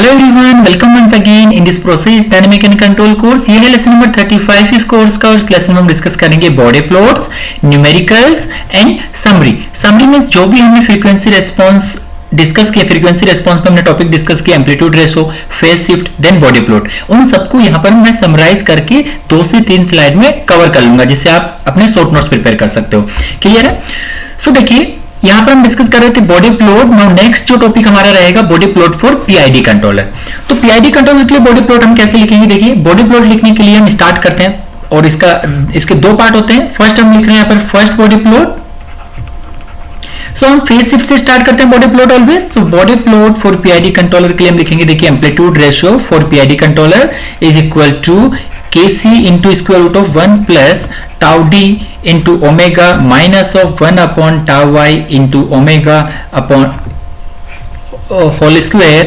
Hello everyone, welcome once again in this process dynamic and control course। ये है lesson number 35 इस course का। और इस लेसन में हम डिस्कस करेंगे Bode plots, numericals and summary. Summary में जो भी हमने फ्रीक्वेंसी रेस्पॉन्स डिस्कस किया, फ्रीक्वेंसी रेस्पॉन्स में हमने टॉपिक डिस्कस किया amplitude ratio, phase shift, then Bode plot, उन सबको यहाँ पर मैं समराइज करके 2 से 3 स्लाइड में कवर कर लूंगा, जिससे आप अपने शॉर्ट नोट्स प्रिपेयर कर सकते हो। क्लियर है? सो देखिए यहां पर हम डिस्कस कर रहे थे बॉडी प्लॉट। नाउ नेक्स्ट जो टॉपिक हमारा रहेगा body plot for PID controller. तो पीआईडी कंट्रोलर के लिए बॉडी प्लॉट हम कैसे लिखेंगे? देखिए बॉडी प्लॉट लिखने के लिए हम स्टार्ट करते हैं और इसके 2 पार्ट होते हैं। फर्स्ट हम लिख रहे हैं यहाँ पर फर्स्ट बॉडी प्लॉट। सो हम फेज शिफ्ट से स्टार्ट करते हैं Bode plot always. So Bode plot for PID controller के लिए हम लिखेंगे, देखिए amplitude ratio for PID controller is equal to kc into square root of 1 plus tau d into omega minus of 1 upon tau y into omega upon whole square।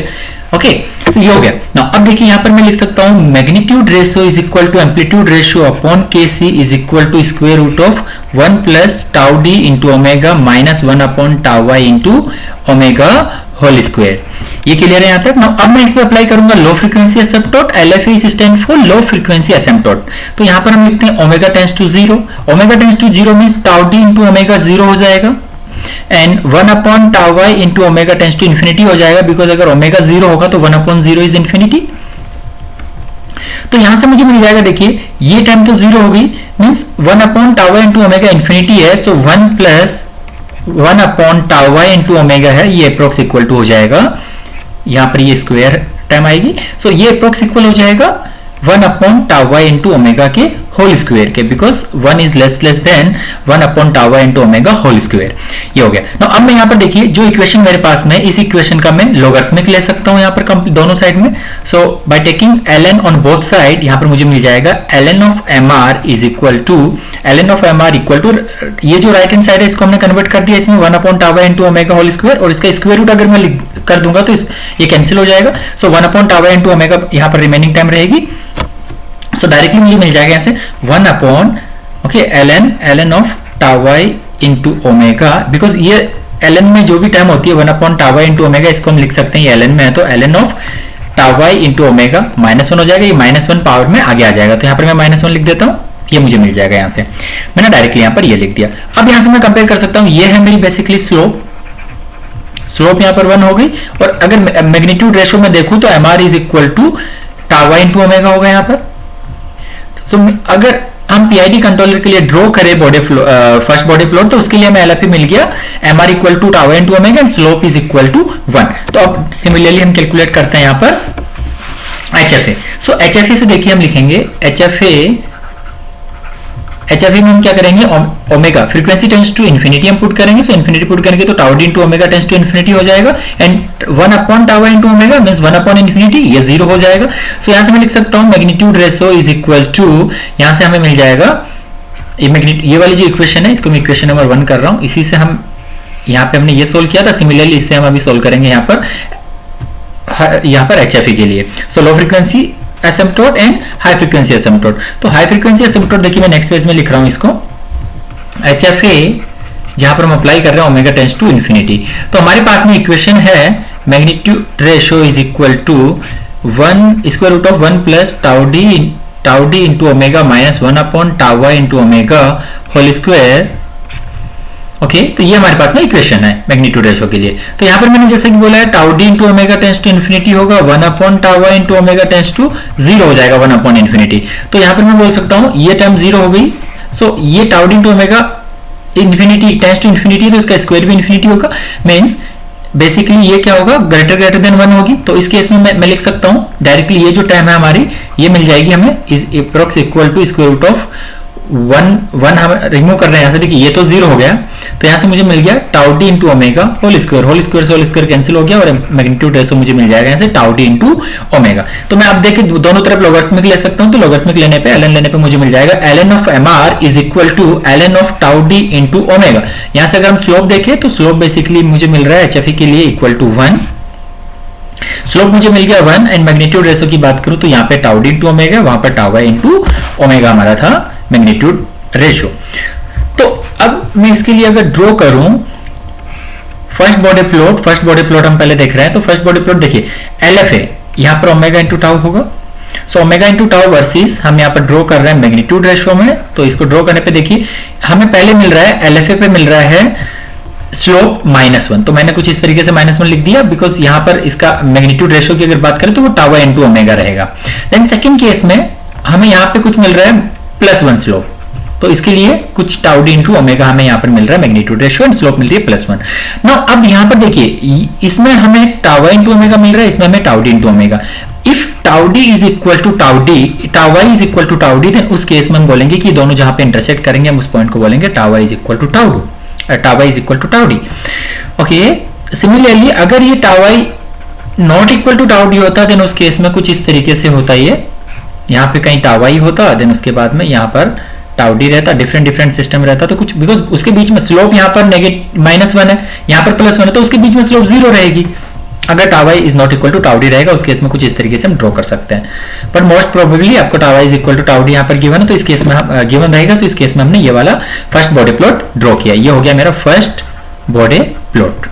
Okay, तो ये हो गया। ना अब देखिए यहाँ पर मैं लिख सकता हूँ magnitude ratio is equal to amplitude ratio upon kc is equal to square root of 1 plus tau d into omega minus 1 upon tau y into omega whole square. ये क्लियर है यहाँ तक? ना अब मैं इस पर अप्लाई करूंगा low frequency asymptote. LFE stand for low frequency asymptote. तो यहाँ पर हम लिखते हैं omega tends to 0। Omega tends to 0 means tau d into omega 0 हो जाएगा and 1 upon tau y into omega tends to infinity हो जाएगा, बिकॉज अगर ओमेगा 0 होगा तो 1 अपॉन 0 इज इन्फिनिटी। तो यहां से मुझे मिल जाएगा, देखिए ये टाइम तो 0 होगी, means 1 upon tau y into omega infinity है। सो 1 plus 1 upon tau y into omega है, ये अप्रोक्स इक्वल टू हो जाएगा, यहां पर ये स्क्वायर टाइम आएगी। सो ये अप्रोक्स इक्वल हो जाएगा 1 upon tau y into omega के होल स्क्वायर के, because 1 is less than 1 upon tau y into omega whole square. ये हो गया। now, अब मैं यहाँ पर देखिए जो इक्वेशन मेरे पास में, इस इक्वेशन का मैं लॉगरिथमिक ले सकता हूँ यहाँ पर दोनों साइड में। So by taking ln on both side, यहाँ पर मुझे मिल जाएगा ln of mr is equal to ln of mr equal to, ये जो राइट हैंड साइड है इसको हमने कन्वर्ट कर दिया इसमें 1 upon tau y into omega whole square, और इसका स्क्वायर रूट अगर मैं कर दूंगा तो ये कैंसिल हो जाएगा। सो 1 upon tau y into omega यहाँ पर रिमेनिंग टाइम रहेगी। सो डायरेक्टली मुझे मिल जाएगा यहाँ से 1 upon ln of tau y into omega, because ये ln में जो भी टाइम होती है 1 upon tau y into omega, इसको हम लिख सकते हैं, ये ln में है तो ln of tau y into omega -1 हो जाएगा, ये -1 पावर में आगे आ जाएगा। तो यहाँ पर मैं -1 लिख देता हूँ, ये मुझे मिल जाएगा। यहाँ से मैंने डायरेक्टली यहाँ पर ये लिख दिया। अब यहाँ से मैं कंपेयर कर सकता हूँ, ये है मेरी बेसिकली स्लोप यहाँ पर 1 हो गई, और अगर मैग्नीट्यूड रेशियो में देखूं तो mr is equal to tau y into omega होगा यहाँ पर। तो अगर हम पीआईडी कंट्रोलर के लिए ड्रॉ करें फर्स्ट बॉडी प्लॉट, तो उसके लिए हमें LFE मिल गया mr equal to tau y into omega and slope is equal to 1। तो अब सिमिलरली हम कैलकुलेट करते हैं यहाँ पर HFA। सो HFA से देखिए हम लिखेंगे HFA में हम क्या करेंगे, omega frequency tends to infinity हम पुट करेंगे। सो इन्फिनिटी पुट करेंगे तो tau d into omega tends to infinity हो जाएगा and 1 upon tau y into omega means 1 upon infinity, ये 0 हो जाएगा। सो यहां से मैं लिख सकता हूं magnitude ratio is equal to, यहां से हमें मिल जाएगा ये वाली जो इक्वेशन है, इसको मैं इक्वेशन नंबर 1 कर रहा हूं, इसी से हम यहाँ पे हमने ये सोल्व किया था, सिमिलरली इससे हम अभी सोल्व करेंगे यहाँ पर HFA के लिए। So low frequency asymptote and high frequency asymptote. तो हाई फ्रीक्वेंसी एसिम्पटोट देखिए मैं नेक्स्ट पेज में लिख रहा हूं इसको, HFA जहां पर हम अप्लाई कर रहे हैं ओमेगा टेंड्स टू इन्फिनिटी। तो हमारे पास में इक्वेशन है magnitude ratio is equal to 1 square root of 1 plus tau d into omega minus 1 upon tau y into omega whole square. Okay, तो ये हमारे पास में इक्वेशन है मैग्नीट्यूड रेशियो के लिए। तो यहाँ पर मैंने जैसे कि बोला है tau d into omega tends to infinity होगा, 1 upon tau y into omega tends to 0 हो जाएगा, 1 अपॉन इन्फिनिटी। तो यहाँ पर मैं बोल सकता हूँ ये टर्म 0 हो गई। सो ये tau d into omega infinity tends to infinity, तो इसका स्क्वायर भी इन्फिनिटी होगा, मींस बेसिकली ये क्या होगा, ग्रेटर देन 1 होगी। तो इस केस में मैं लिख सकता हूँ डायरेक्टली ये जो टाइम है हमारी, ये मिल जाएगी हमें is approx equal to square root of 1 हम रिमूव कर रहे हैं यहाँ से, देखिए ये तो 0 हो गया, तो यहाँ से मुझे मिल गया tau d into omega whole square से होल स्क्वायर कैंसिल हो गया, और मैग्नीट्यूड रेशियो मुझे मिल जाएगा यहाँ से टाउ d इंटू ओमेगा। तो मैं अब देखिए दोनों तरफ लॉगरिथमिक ले सकता हूँ, तो लॉगरिथमिक लेने पे ln लेने पे मुझे मिल जाएगा ln of mr is equal to ln of tau d into omega. यहाँ से अगर हम स्लोप देखें तो स्लोप बेसिकली मुझे मिल रहा है HFA के लिए इक्वल टू 1, स्लोप मुझे मिल गया 1 एंड मैग्नीट्यूड रेशियो की बात करूं तो यहाँ पे टाउ d इंटू ओमेगा, वहां पर टाउ y इंटू ओमेगा हमारा था मैग्नीट्यूड रेशियो। तो अब मैं इसके लिए अगर ड्रॉ करूं फर्स्ट बॉडी प्लॉट हम पहले देख रहे हैं, तो फर्स्ट बॉडी प्लॉट देखिए LFA यहाँ पर ओमेगा इंटू टाउ होगा। So omega into tau versus हम यहाँ पर ड्रॉ कर रहे हैं मैग्नीट्यूड रेशियो में। तो इसको ड्रॉ करने पे देखिए हमें पहले मिल रहा है LFA पे मिल रहा है स्लोप -1, तो मैंने कुछ इस तरीके से -1 लिख दिया बिकॉज यहाँ पर इसका मैग्नीट्यूड रेशियो की अगर बात करें तो वो टाउ इंटू ओमेगा रहेगा। देन सेकंड केस में हमें यहाँ पे कुछ मिल रहा है +1 स्लोप, तो इसके लिए कुछ टाउ डी इंटू ओमेगा हमें यहाँ पर मिल रहा है मैग्नीट्यूड रेशियो एंड स्लोप मिल रही है +1। नाउ अब यहाँ पर देखिए इसमें हमें टाउ इंटू ओमेगा मिल रहा है, इसमें हमें tau D into omega. If tau D is equal to tau D, tau Y is equal to tau D, then उस केस में हम बोलेंगे कि दोनों जहां पे इंटरसेक्ट करेंगे हम उस पॉइंट को बोलेंगे tau Y is equal to tau D, tau Y is equal to tau D. Okay, similarly अगर ये tau Y not equal to tau D होता देन उस केस में कुछ इस तरीके से होता, ये यहाँ पे कहीं टाउ वाई होता, देन उसके बाद में यहाँ पर टाउ डी रहता, डिफरेंट सिस्टम रहता, तो कुछ बिकॉज उसके बीच में स्लोप यहाँ पर -1 है, यहाँ पर +1 है, तो उसके बीच में स्लोप 0 रहेगी। अगर tau Y is not equal to tau D रहेगा उस केस में कुछ इस तरीके से हम ड्रॉ कर सकते हैं, बट मोस्ट प्रोबेबली आपको tau Y is equal to tau D यहाँ पर गिवन है, तो इस केस में गिवन रहेगा, तो इस केस में हमने ये वाला फर्स्ट बॉडी प्लॉट ड्रॉ किया। ये हो गया मेरा first Bode plot.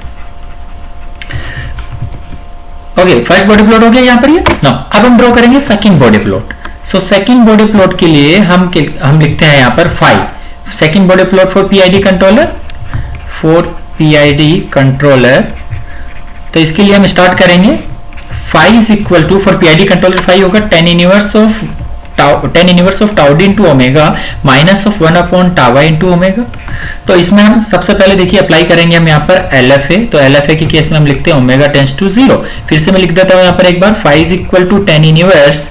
Okay, first Bode plot हो गया यहाँ पर ये। नाउ अब हम ड्रॉ करेंगे second Bode plot. So second Bode plot के लिए हम लिखते हैं यहाँ पर 5 second Bode plot for PID controller, तो इसके लिए हम स्टार्ट करेंगे phi is equal to, for PID controller phi होगा tan inverse of tau D into omega -1 upon tau Y into omega. तो इसमें हम सबसे पहले देखिए अप्लाई करेंगे हम यहाँ पर LFA, तो LFA के केस में हम लिखते हैं ओमेगा टेंड्स टू 0। फिर से मैं लिख देता हूँ यहाँ पर एक बार, phi is equal to tan inverse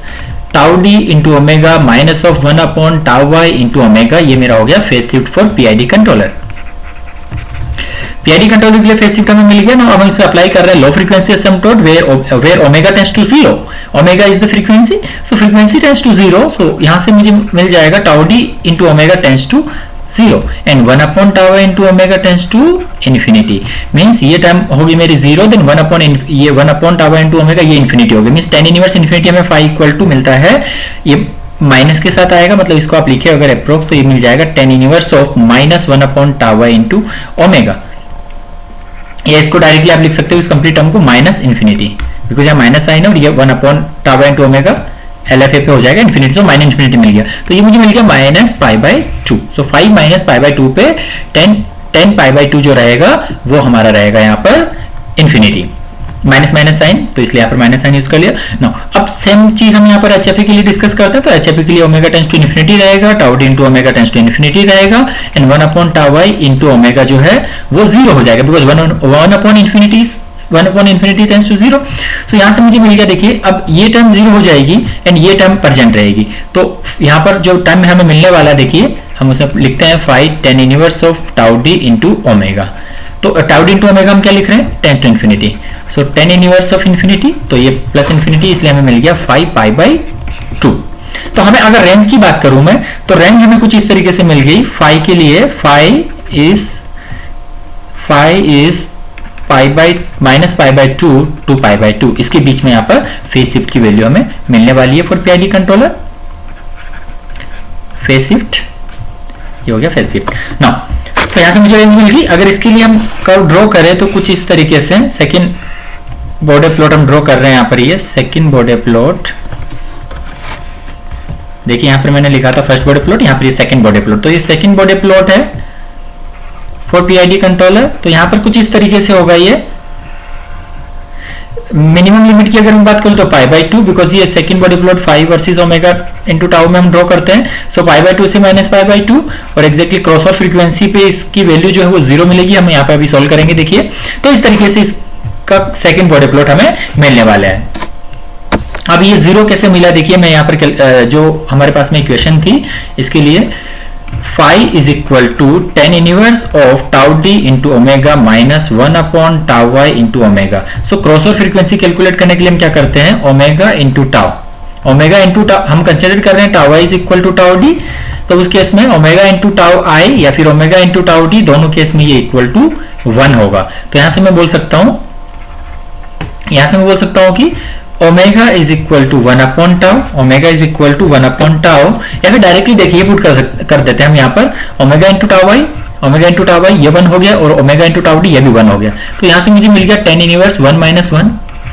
tau D into omega -1 upon tau Y into omega. ये मेरा हो गया phase shift for PID controller. PID controller के लिए फेज शिफ्ट हमें मिल गया ना। अब हम इसमें अप्लाई कर रहे हैं low frequency asymptote where omega tends to 0, omega is the frequency, so frequency tends to 0, so यहां से मुझे मिल जाएगा tau D into omega tends to 0 and 1 upon tau Y into omega tends to infinity. Means ये term होगी मेरी 0, then 1 upon tau Y into omega ये infinity होगी। मींस tan इनवर्स इन्फिनिटी हमें फाई इक्वल टू मिलता है, ये minus के साथ आएगा, मतलब इसको आप लिखे अगर अप्रोक्स तो ये मिल जाएगा tan inverse of -1 upon tau Y into omega. या इसको डायरेक्टली आप लिख सकते हो इस कंप्लीट टर्म को माइनस इन्फिनिटी, बिकॉज यहाँ माइनस साइन है और ये 1 upon tau Y into omega LFA पे हो जाएगा इन्फिनिटी, तो माइनस इन्फिनिटी मिल गया, तो ये मुझे मिल गया -π/2। सो 5 -π/2 पे tan π/2 जो रहेगा वो हमारा रहेगा यहाँ पर इन्फिनिटी, माइनस साइन, तो इसलिए यहाँ पर माइनस साइन यूज कर लिया। नो, अब सेम चीज हम यहाँ पर HFA के लिए डिस्कस करते हैं, तो HFA के लिए ओमेगा टेंड्स टू इन्फिनिटी रहेगा, tau D into omega tends to infinity रहेगा and 1 upon tau Y into omega जो है वो 0 हो जाएगा, because 1 upon infinity tends to 0। तो यहाँ से मुझे मिल गया, देखिए अब ये टर्म 0 हो जाएगी एंड ये टर्म प्रेजेंट रहेगी, तो यहाँ पर जो टर्म हमें मिलने वाला देखिए हम उसे लिखते हैं phi tan inverse of tau D into omega. तो टाउ डी इंटू ओमेगा हम क्या लिख रहे हैं, tends to infinity, so tan inverse of infinity, तो ये प्लस इन्फिनिटी, इसलिए हमें मिल गया 5π/2। तो हमें अगर रेंज की बात करूं मैं, तो रेंज हमें कुछ इस तरीके से मिल गई फाई के लिए, फाई इज -π/2 टू π/2, इसके बीच में यहाँ पर फेज शिफ्ट की वैल्यू हमें मिलने वाली है for PID controller. Phase shift, ये हो गया फेज शिफ्ट। नाउ तो यहां से मुझे रेंज मिल गई। अगर इसके लिए हम कर्व ड्रॉ करें तो कुछ इस तरीके से सेकंड बॉडी प्लॉट हम ड्रॉ कर रहे हैं यहाँ पर, ये सेकंड बॉडी प्लॉट, देखिए यहाँ पर मैंने लिखा था फर्स्ट बॉडी प्लॉट, यहाँ पर ये सेकंड बॉडी प्लॉट, तो ये सेकंड बॉडी प्लॉट है फॉर पीआईडी कंट्रोलर। तो यहाँ पर कुछ इस तरीके से होगा, ये मिनिमम लिमिट की अगर हम बात करें तो π/2, बिकॉज ये second Bode plot 5 versus omega into tau में हम ड्रॉ करते हैं, सो π/2 से -π/2 और एग्जैक्टली क्रॉस ओवर फ्रीक्वेंसी पे इसकी वैल्यू जो है वो 0 मिलेगी। हम यहाँ पे अभी सॉल्व करेंगे, देखिए तो इस तरीके से इसका सेकंड बॉडी प्लॉट हमें मिलने वाला है। अब ये 0 कैसे मिला, देखिए मैं यहाँ पर जो हमारे पास में इक्वेशन थी इसके लिए phi is equal to tan inverse of tau D into omega -1 upon tau Y into omega. So cross over frequency calculate करने के लिए हम क्या करते हैं, omega into tau, omega into tau हम कंसिडर कर रहे हैं tau Y is equal to tau D, तो उस केस में ओमेगा इंटू टाउ आई या फिर ओमेगा इंटू टाउ डी, दोनों केस में ये इक्वल टू 1 होगा। तो यहां से मैं बोल सकता हूं कि omega is equal to 1 upon tau, omega is equal to 1 upon tau, या फिर डायरेक्टली देखिए पुट कर देते हैं हम यहाँ पर omega into tau Y, omega into tau Y ये 1 हो गया और ओमेगा इंटू टाउ डी ये भी 1 हो गया। तो यहाँ से मुझे मिल गया tan inverse 1 - 1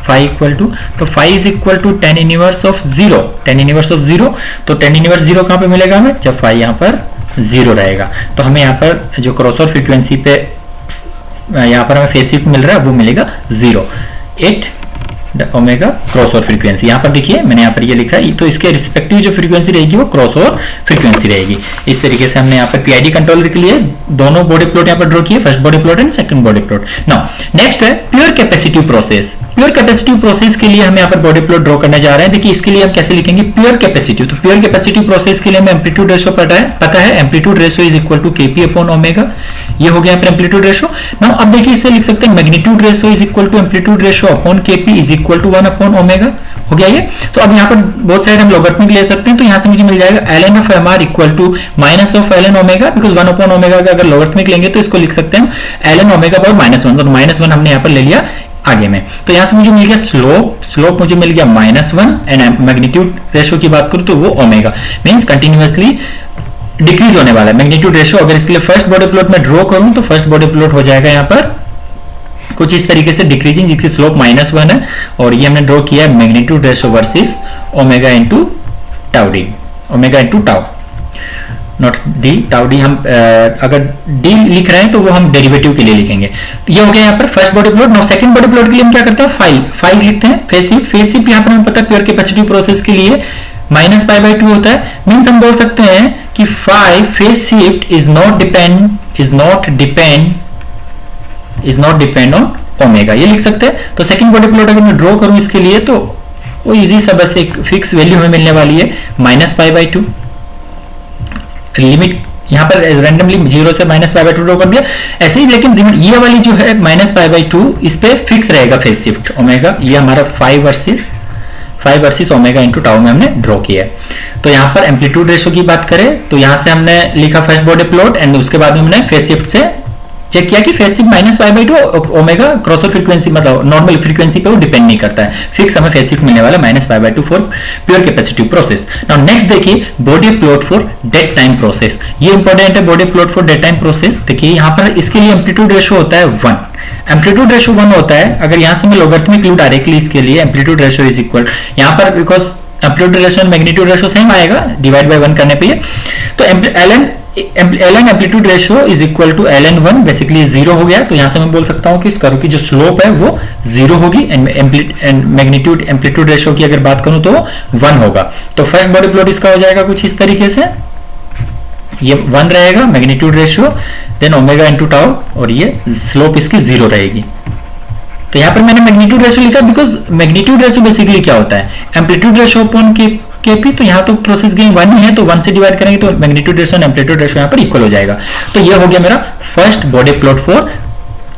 phi equal to, तो phi is equal to tan inverse of zero, tan inverse of zero, तो टेन इनवर्स जीरो कहां पे मिलेगा हमें, जब फाइव यहाँ पर जीरो रहेगा। तो हमें यहाँ पर जो क्रॉस ओवर फ्रीक्वेंसी पे यहाँ पर हमें फेज शिफ्ट मिल रहा है वो मिलेगा zero, 8 omega cross over frequency. यहाँ पर देखिए मैंने यहाँ पर ये लिखा है, तो इसके रिस्पेक्टिव जो फ्रीक्वेंसी रहेगी वो क्रॉस ओवर फ्रीक्वेंसी रहेगी। इस तरीके से हमने यहाँ पर पीआईडी कंट्रोलर के लिए दोनों बॉडी प्लॉट यहाँ पर ड्रॉ किए, first Bode plot and second Bode plot. Now next है pure capacitive process. Pure capacitive process के लिए हम यहाँ पर बॉडी प्लॉट ड्रॉ करने जा रहे हैं। देखिए इसके लिए हम कैसे लिखेंगे प्योर कैपेसिटिव, तो प्योर कैपेसिटिव प्रोसेस के लिए हमें एम्पलीट्यूड रेशो पता है, amplitude ratio is equal to KP upon omega, ये हो गया यहाँ पर एम्पलीट्यूड रेशो। नाउ अब देखिए इससे लिख सकते हैं magnitude ratio is equal to amplitude ratio upon KP is equal to 1 upon omega, हो गया ये। तो अब यहाँ पर बहुत साइड हम लॉगरिथमिक ले सकते हैं, तो यहाँ से मुझे मिल जाएगा ln of mr equal to minus of ln omega, because 1 upon omega का अगर लॉगरिथमिक लेंगे तो इसको लिख सकते हैं ln ओमेगा पावर -1, तो -1 हमने यहाँ पर ले लिया आगे में। तो यहाँ से मुझे मिल गया स्लोप मुझे मिल गया -1 एंड मैग्नीट्यूड रेशो की बात करूं तो वो ओमेगा, मींस कंटिन्यूअसली डिक्रीज होने वाला है मैग्नीट्यूड रेशो। अगर इसके लिए फर्स्ट बॉडी प्लॉट में ड्रॉ करूं तो फर्स्ट बॉडी प्लॉट हो जाएगा यहाँ पर कुछ इस तरीके से डिक्रीजिंग, जिसकी स्लोप -1 है, और ये हमने ड्रॉ किया है magnitude ratio versus omega into tau D, omega into tau, not D, tau D हम अगर डी लिख रहे हैं तो वो हम डेरिवेटिव के लिए लिखेंगे। तो ये हो गया यहाँ पर first Bode plot. Now second Bode plot के लिए हम क्या करते हैं, फाइव लिखते हैं, फेज शिफ्ट यहाँ पर हमें पता है प्योर कैपेसिटिव प्रोसेस के लिए -π/2 होता है, मींस हम बोल सकते हैं कि 5 phase shift is not depend on omega, ये लिख सकते हैं। तो सेकंड बॉडी प्लॉट अगर मैं ड्रॉ करूं इसके लिए तो वो इजी सा बस एक फिक्स वैल्यू हमें मिलने वाली है -π/2, लिमिट यहाँ पर रैंडमली 0 से -π/2 ड्रॉ कर दिया ऐसे ही, लेकिन ये वाली जो है -π/2 इस पे फिक्स रहेगा फेज शिफ्ट ओमेगा, ये हमारा 5 वर्सेस ओमेगा इनटू टाउ में हमने ड्रॉ किया है। तो यहाँ पर एम्पलीट्यूड रेशो की बात करें तो यहाँ से हमने लिखा फर्स्ट बॉडी प्लॉट एंड उसके बाद में हमने फेज शिफ्ट से चेक किया कि phase shift -π/2 omega cross over frequency मतलब नॉर्मल फ्रीक्वेंसी पे वो डिपेंड नहीं करता है, फिक्स हमें फेज शिफ्ट मिलने वाला -π/2 for pure capacitive process. Now next देखिए Bode plot for dead time process, ये इंपॉर्टेंट है Bode plot for dead time process. देखिए यहाँ पर इसके लिए एम्पलीट्यूड रेशो होता है 1, एम्पलीट्यूड रेशो 1 होता है। अगर यहाँ से मैं लॉगरिथमिक लूं डायरेक्टली इसके लिए एम्पलीट्यूड रेशो इज इक्वल, यहाँ पर because amplitude ratio and magnitude ratio same आएगा डिवाइड बाय 1 करने पे, तो ln amplitude ratio is equal to ln1, basically 0 हो गया। तो यहां से मैं बोल सकता हूं कि इस कर्व की जो स्लोप है वो 0 होगी एंड मैग्नीट्यूड एम्पलीट्यूड रेशो की अगर बात करूं तो 1 होगा। तो फर्स्ट बॉडी प्लॉट इसका हो जाएगा कुछ इस तरीके से, ये 1 रहेगा magnitude ratio, then omega into tau, और ये स्लोप इसकी 0 रहेगी। तो यहां पर मैंने मैग्नीट्यूड रेशो लिखा बिकॉज मैग्नीट्यूड रेशो बेसिकली क्या होता है, एम्पलीट्यूड रेशो अपॉन केपी, तो यहाँ तो प्रोसेस गेन 1 ही है, तो 1 से डिवाइड करेंगे तो magnitude ratio and amplitude ratio यहाँ पर इक्वल हो जाएगा। तो ये हो गया मेरा first Bode plot for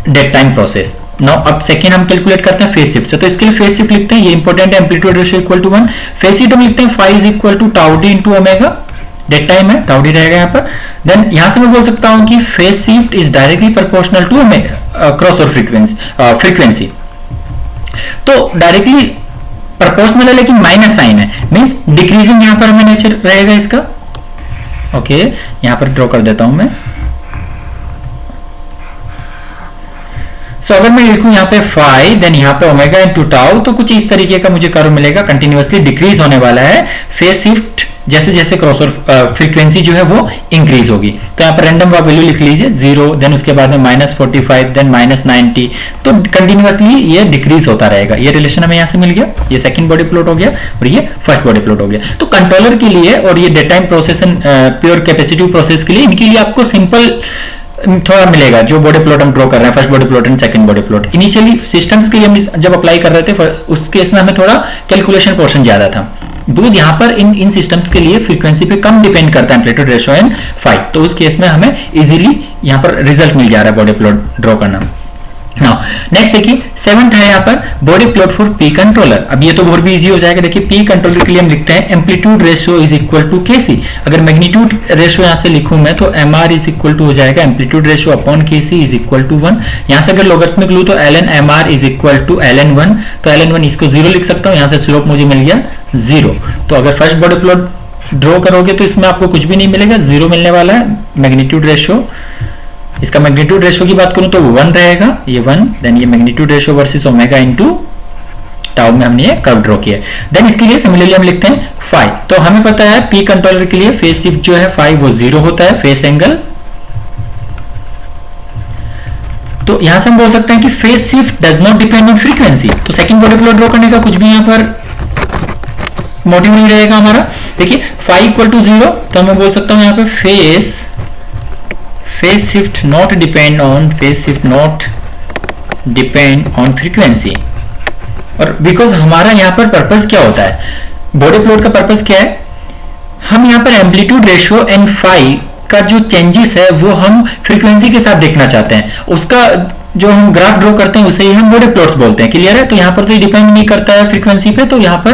dead time process. Now अब सेकेंड हम कैलकुलेट करते हैं फेज शिफ्ट से, तो इसके लिए फेज शिफ्ट लिखते हैं, ये इंपॉर्टेंट है, amplitude ratio equal to 1, phase shift हम लिखते हैं 5 equal to tau D into omega, dead time है टाउ डी रहेगा यहाँ पर। देन यहां से मैं बोल सकता हूं कि phase shift is directly proportional to cross over frequency, तो डायरेक्टली प्रोपोर्शनल है लेकिन माइनस साइन है, मींस डिक्रीजिंग यहां पर हमें नेचर रहेगा इसका। ओके यहां पर ड्रॉ कर देता हूं मैं। अगर मैं लिखूं यहाँ पे 5 देन यहाँ पे ओमेगा इनटू टाउ, तो कुछ इस तरीके का मुझे कर्व मिलेगा, कंटिन्यूअसली डिक्रीज होने वाला है फेज शिफ्ट जैसे जैसे क्रॉस ओवर फ्रीक्वेंसी जो है वो इंक्रीज होगी। तो यहाँ पर रैंडम वैल्यू लिख लीजिए 0, देन उसके बाद में -45, देन -90, तो कंटिन्यूअसली ये डिक्रीज होता रहेगा। ये रिलेशन हमें यहाँ से मिल गया, ये सेकंड बॉडी प्लॉट हो गया और ये फर्स्ट बॉडी प्लॉट हो गया। तो कंट्रोलर के लिए और ये dead time process and pure capacitive process के लिए, इनके लिए आपको सिंपल थोड़ा मिलेगा जो बॉडी प्लॉट हम ड्रॉ कर रहे हैं, first Bode plot and second Bode plot. Initially systems के लिए हम जब अप्लाई कर रहे थे उस केस में हमें थोड़ा कैलकुलेशन पोर्शन ज्यादा था, बिकॉज यहाँ पर इन सिस्टम्स के लिए फ्रीक्वेंसी पे कम डिपेंड करता है एम्पलीट्यूड रेशो एंड 5, तो उस केस में हमें इजीली यहाँ पर रिजल्ट मिल जा रहा है बॉडी प्लॉट ड्रॉ करना। नेक्स्ट देखिए 7th है यहाँ पर Bode plot for P controller. अब ये तो और भी इजी हो जाएगा। देखिए पी कंट्रोलर के लिए हम लिखते हैं amplitude ratio is equal to KC. अगर मैग्नीट्यूड रेशियो यहाँ से लिखूं मैं तो M R is equal to हो जाएगा amplitude ratio upon KC is equal to 1। यहाँ से अगर लॉगरिथमिक लूं तो ln M R is equal to ln1, तो ln1 इसको 0 लिख सकता हूँ। यहाँ से स्लोप मुझे मिल गया 0। तो अगर फर्स्ट बॉडी प्लॉट ड्रॉ करोगे तो इसमें आपको कुछ भी नहीं मिलेगा, 0 मिलने वाला है। मैग्नीट्यूड रेशियो, इसका मैग्नीट्यूड रेशियो की बात करूं तो 1 रहेगा, ये 1, देन ये magnitude ratio versus omega into tau में हमने ये कर्व ड्रॉ किया। देन इसके लिए सिमिलरली हम लिखते हैं फाई। तो हमें पता है पी कंट्रोलर के लिए फेज शिफ्ट जो है फाई वो 0 होता है, फेस एंगल। तो यहां से हम बोल सकते हैं कि phase shift does not depend on frequency. तो सेकंड बॉडी प्लॉट ड्रॉ करने का कुछ भी यहां पर मोटिव नहीं रहेगा हमारा। देखिए फाई इक्वल टू 0, तो मैं बोल सकता हूं यहां पे phase shift not depend on frequency. और बिकॉज हमारा यहां पर पर्पस क्या होता है, बॉडी प्लॉट का पर्पस क्या है, हम यहां पर एम्पलीट्यूड रेशियो एंड फाई का जो चेंजेस है वो हम फ्रीक्वेंसी के साथ देखना चाहते हैं। उसका जो हम ग्राफ ड्रॉ करते हैं उसे ही हम बॉडी प्लॉट्स बोलते हैं। क्लियर है? तो यहाँ पर तो डिपेंड नहीं करता है फ्रीक्वेंसी पे, तो यहाँ पर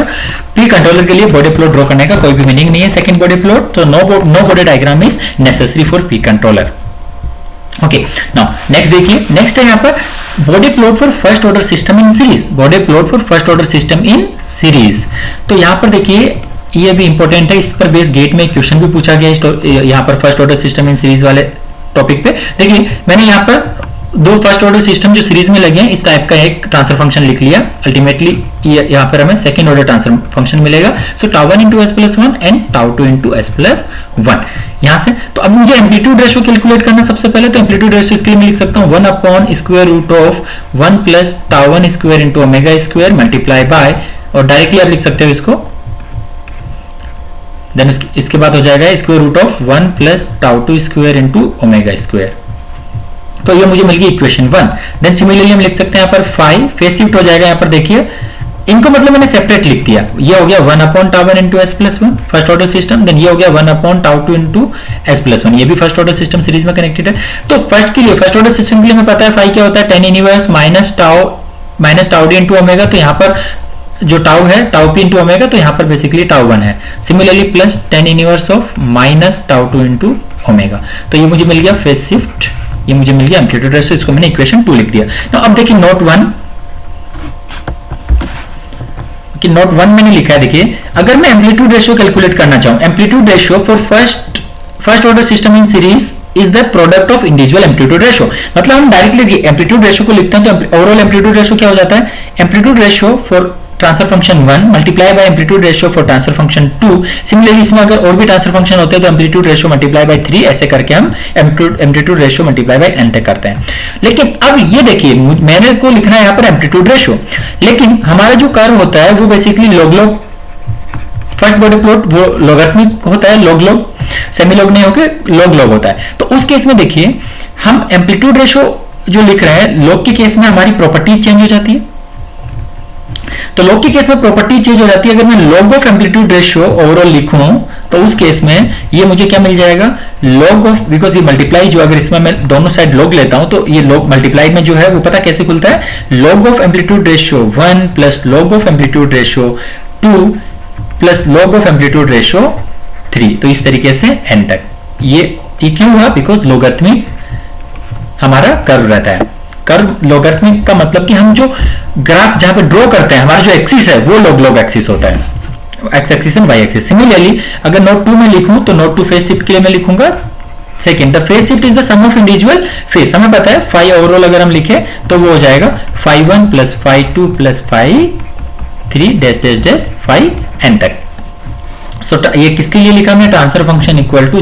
पी कंट्रोलर के लिए बॉडी प्लॉट ड्रॉ करने का कोई भी मीनिंग नहीं है सेकंड बॉडी प्लॉट। तो no Bode diagram is necessary for P controller. Okay, now next देखिए, नेक्स्ट है यहाँ पर Bode plot for first order system in series. Bode plot for first order system in series. तो यहाँ पर देखिए ये भी इंपॉर्टेंट है, इस पर बेस गेट में क्वेश्चन भी पूछा गया यहाँ पर first order system in series वाले टॉपिक पे। देखिए मैंने यहाँ पर दो फर्स्ट ऑर्डर सिस्टम जो सीरीज में लगे हैं इस टाइप का एक ट्रांसफर फंक्शन लिख लिया। अल्टीमेटली यहाँ पर हमें सेकंड ऑर्डर ट्रांसफर फंक्शन मिलेगा। सो tau 1 into S plus 1 and tau 2 into S plus 1 यहाँ से। तो अब मुझे एम्पलीट्यूड रेशियो कैलकुलेट करना सबसे पहले, तो एम्पलीट्यूड रेशियो इसके लिए मैं लिख सकता हूँ 1 upon square root of 1 plus tau 1 square into omega square multiply by, और डायरेक्टली आप लिख सकते हो इसको, देन इसके बाद हो जाएगा square root of 1 plus tau 2 square into omega square. तो ये मुझे मिल गई इक्वेशन 1। देन सिमिलरली हम लिख सकते हैं यहाँ पर 5 फेज शिफ्ट हो जाएगा। यहाँ पर देखिए इनको मतलब मैंने सेपरेट लिख दिया, ये हो गया 1 upon tau 1 into S plus 1 first order system, then ये हो गया 1 upon tau 2 into S plus 1, ये भी फर्स्ट ऑर्डर सिस्टम सीरीज में कनेक्टेड है। तो फर्स्ट के लिए फर्स्ट ऑर्डर सिस्टम के लिए हमें पता है फाई क्या होता है, tan inverse minus tau D into omega. तो यहाँ पर जो टाउ है टाउ पी इंटू ओमेगा, तो यहाँ पर बेसिकली टाउ 1 है। Similarly plus tan inverse of minus tau 2 into omega. तो ये मुझे मिल गया फेज शिफ्ट, ये मुझे मिल गया एम्पलीट्यूड रेशियो, इसको मैंने इक्वेशन 2 लिख दिया। तो अब देखिए नोट 1 कि नोट 1 मैंने लिखा है। देखिए अगर मैं एम्पलीट्यूड रेशियो कैलकुलेट करना चाहूं, amplitude ratio for first order system in series is the product of individual amplitude ratio. मतलब हम डायरेक्टली एम्पलीट्यूड रेशियो को लिखते हैं तो ओवरऑल एम्पलीट्यूड रेशियो क्या हो जाता है, amplitude ratio for transfer function 1 multiply by amplitude ratio for transfer function 2। Similarly इसमें अगर और भी ट्रांसफर फंक्शन होते हैं तो एम्पलीट्यूड रेशियो मल्टीप्लाई बाय 3, ऐसे करके हम amplitude ratio multiply by n तक करते हैं। लेकिन अब ये देखिए मैंने को लिखना है यहाँ पर एम्पलीट्यूड रेशियो, लेकिन हमारा जो कर्व होता है वो basically log first Bode plot वो लॉगरिथमिक होता है, लॉग सेमी लॉग नहीं होकर लॉग होता है। तो उस केस में देखिए हम एम्पलीट्यूड रेशियो जो लिख रहे हैं, लॉग के केस में हमारी प्रॉपर्टी चेंज हो जाती है। तो लॉग के केस में प्रॉपर्टी चेंज हो जाती है। अगर मैं log of amplitude ratio overall लिखूं तो उस केस में ये मुझे क्या मिल जाएगा, लॉग ऑफ, बिकॉज ये मल्टीप्लाई जो अगर इसमें मैं दोनों साइड लॉग लेता हूं तो ये लॉग मल्टीप्लाई में जो है वो पता कैसे खुलता है, log of amplitude ratio 1 plus log of amplitude ratio 2 plus log of amplitude ratio 3। तो इस तरीके से n तक ये क्यों हुआ, बिकॉज लॉगरिथमिक हमारा कर्व रहता है। कर्व लॉगरिथमिक का मतलब कि हम जो ग्राफ जहां पे ड्रॉ करते हैं हमारा जो एक्सिस है वो लॉग एक्सिस होता है, X axis and Y axis. Similarly अगर नोट 2 में लिखूं तो नोट 2 फेज शिफ्ट के लिए मैं लिखूंगा second, the phase shift is the sum of individual phase. हमें पता है फाई ओवरऑल अगर हम लिखे तो वो हो जाएगा phi 1 plus phi 2 plus phi 3 dash dash dash phi n तक। सो ये किसके लिए लिखा हमने, transfer function equal to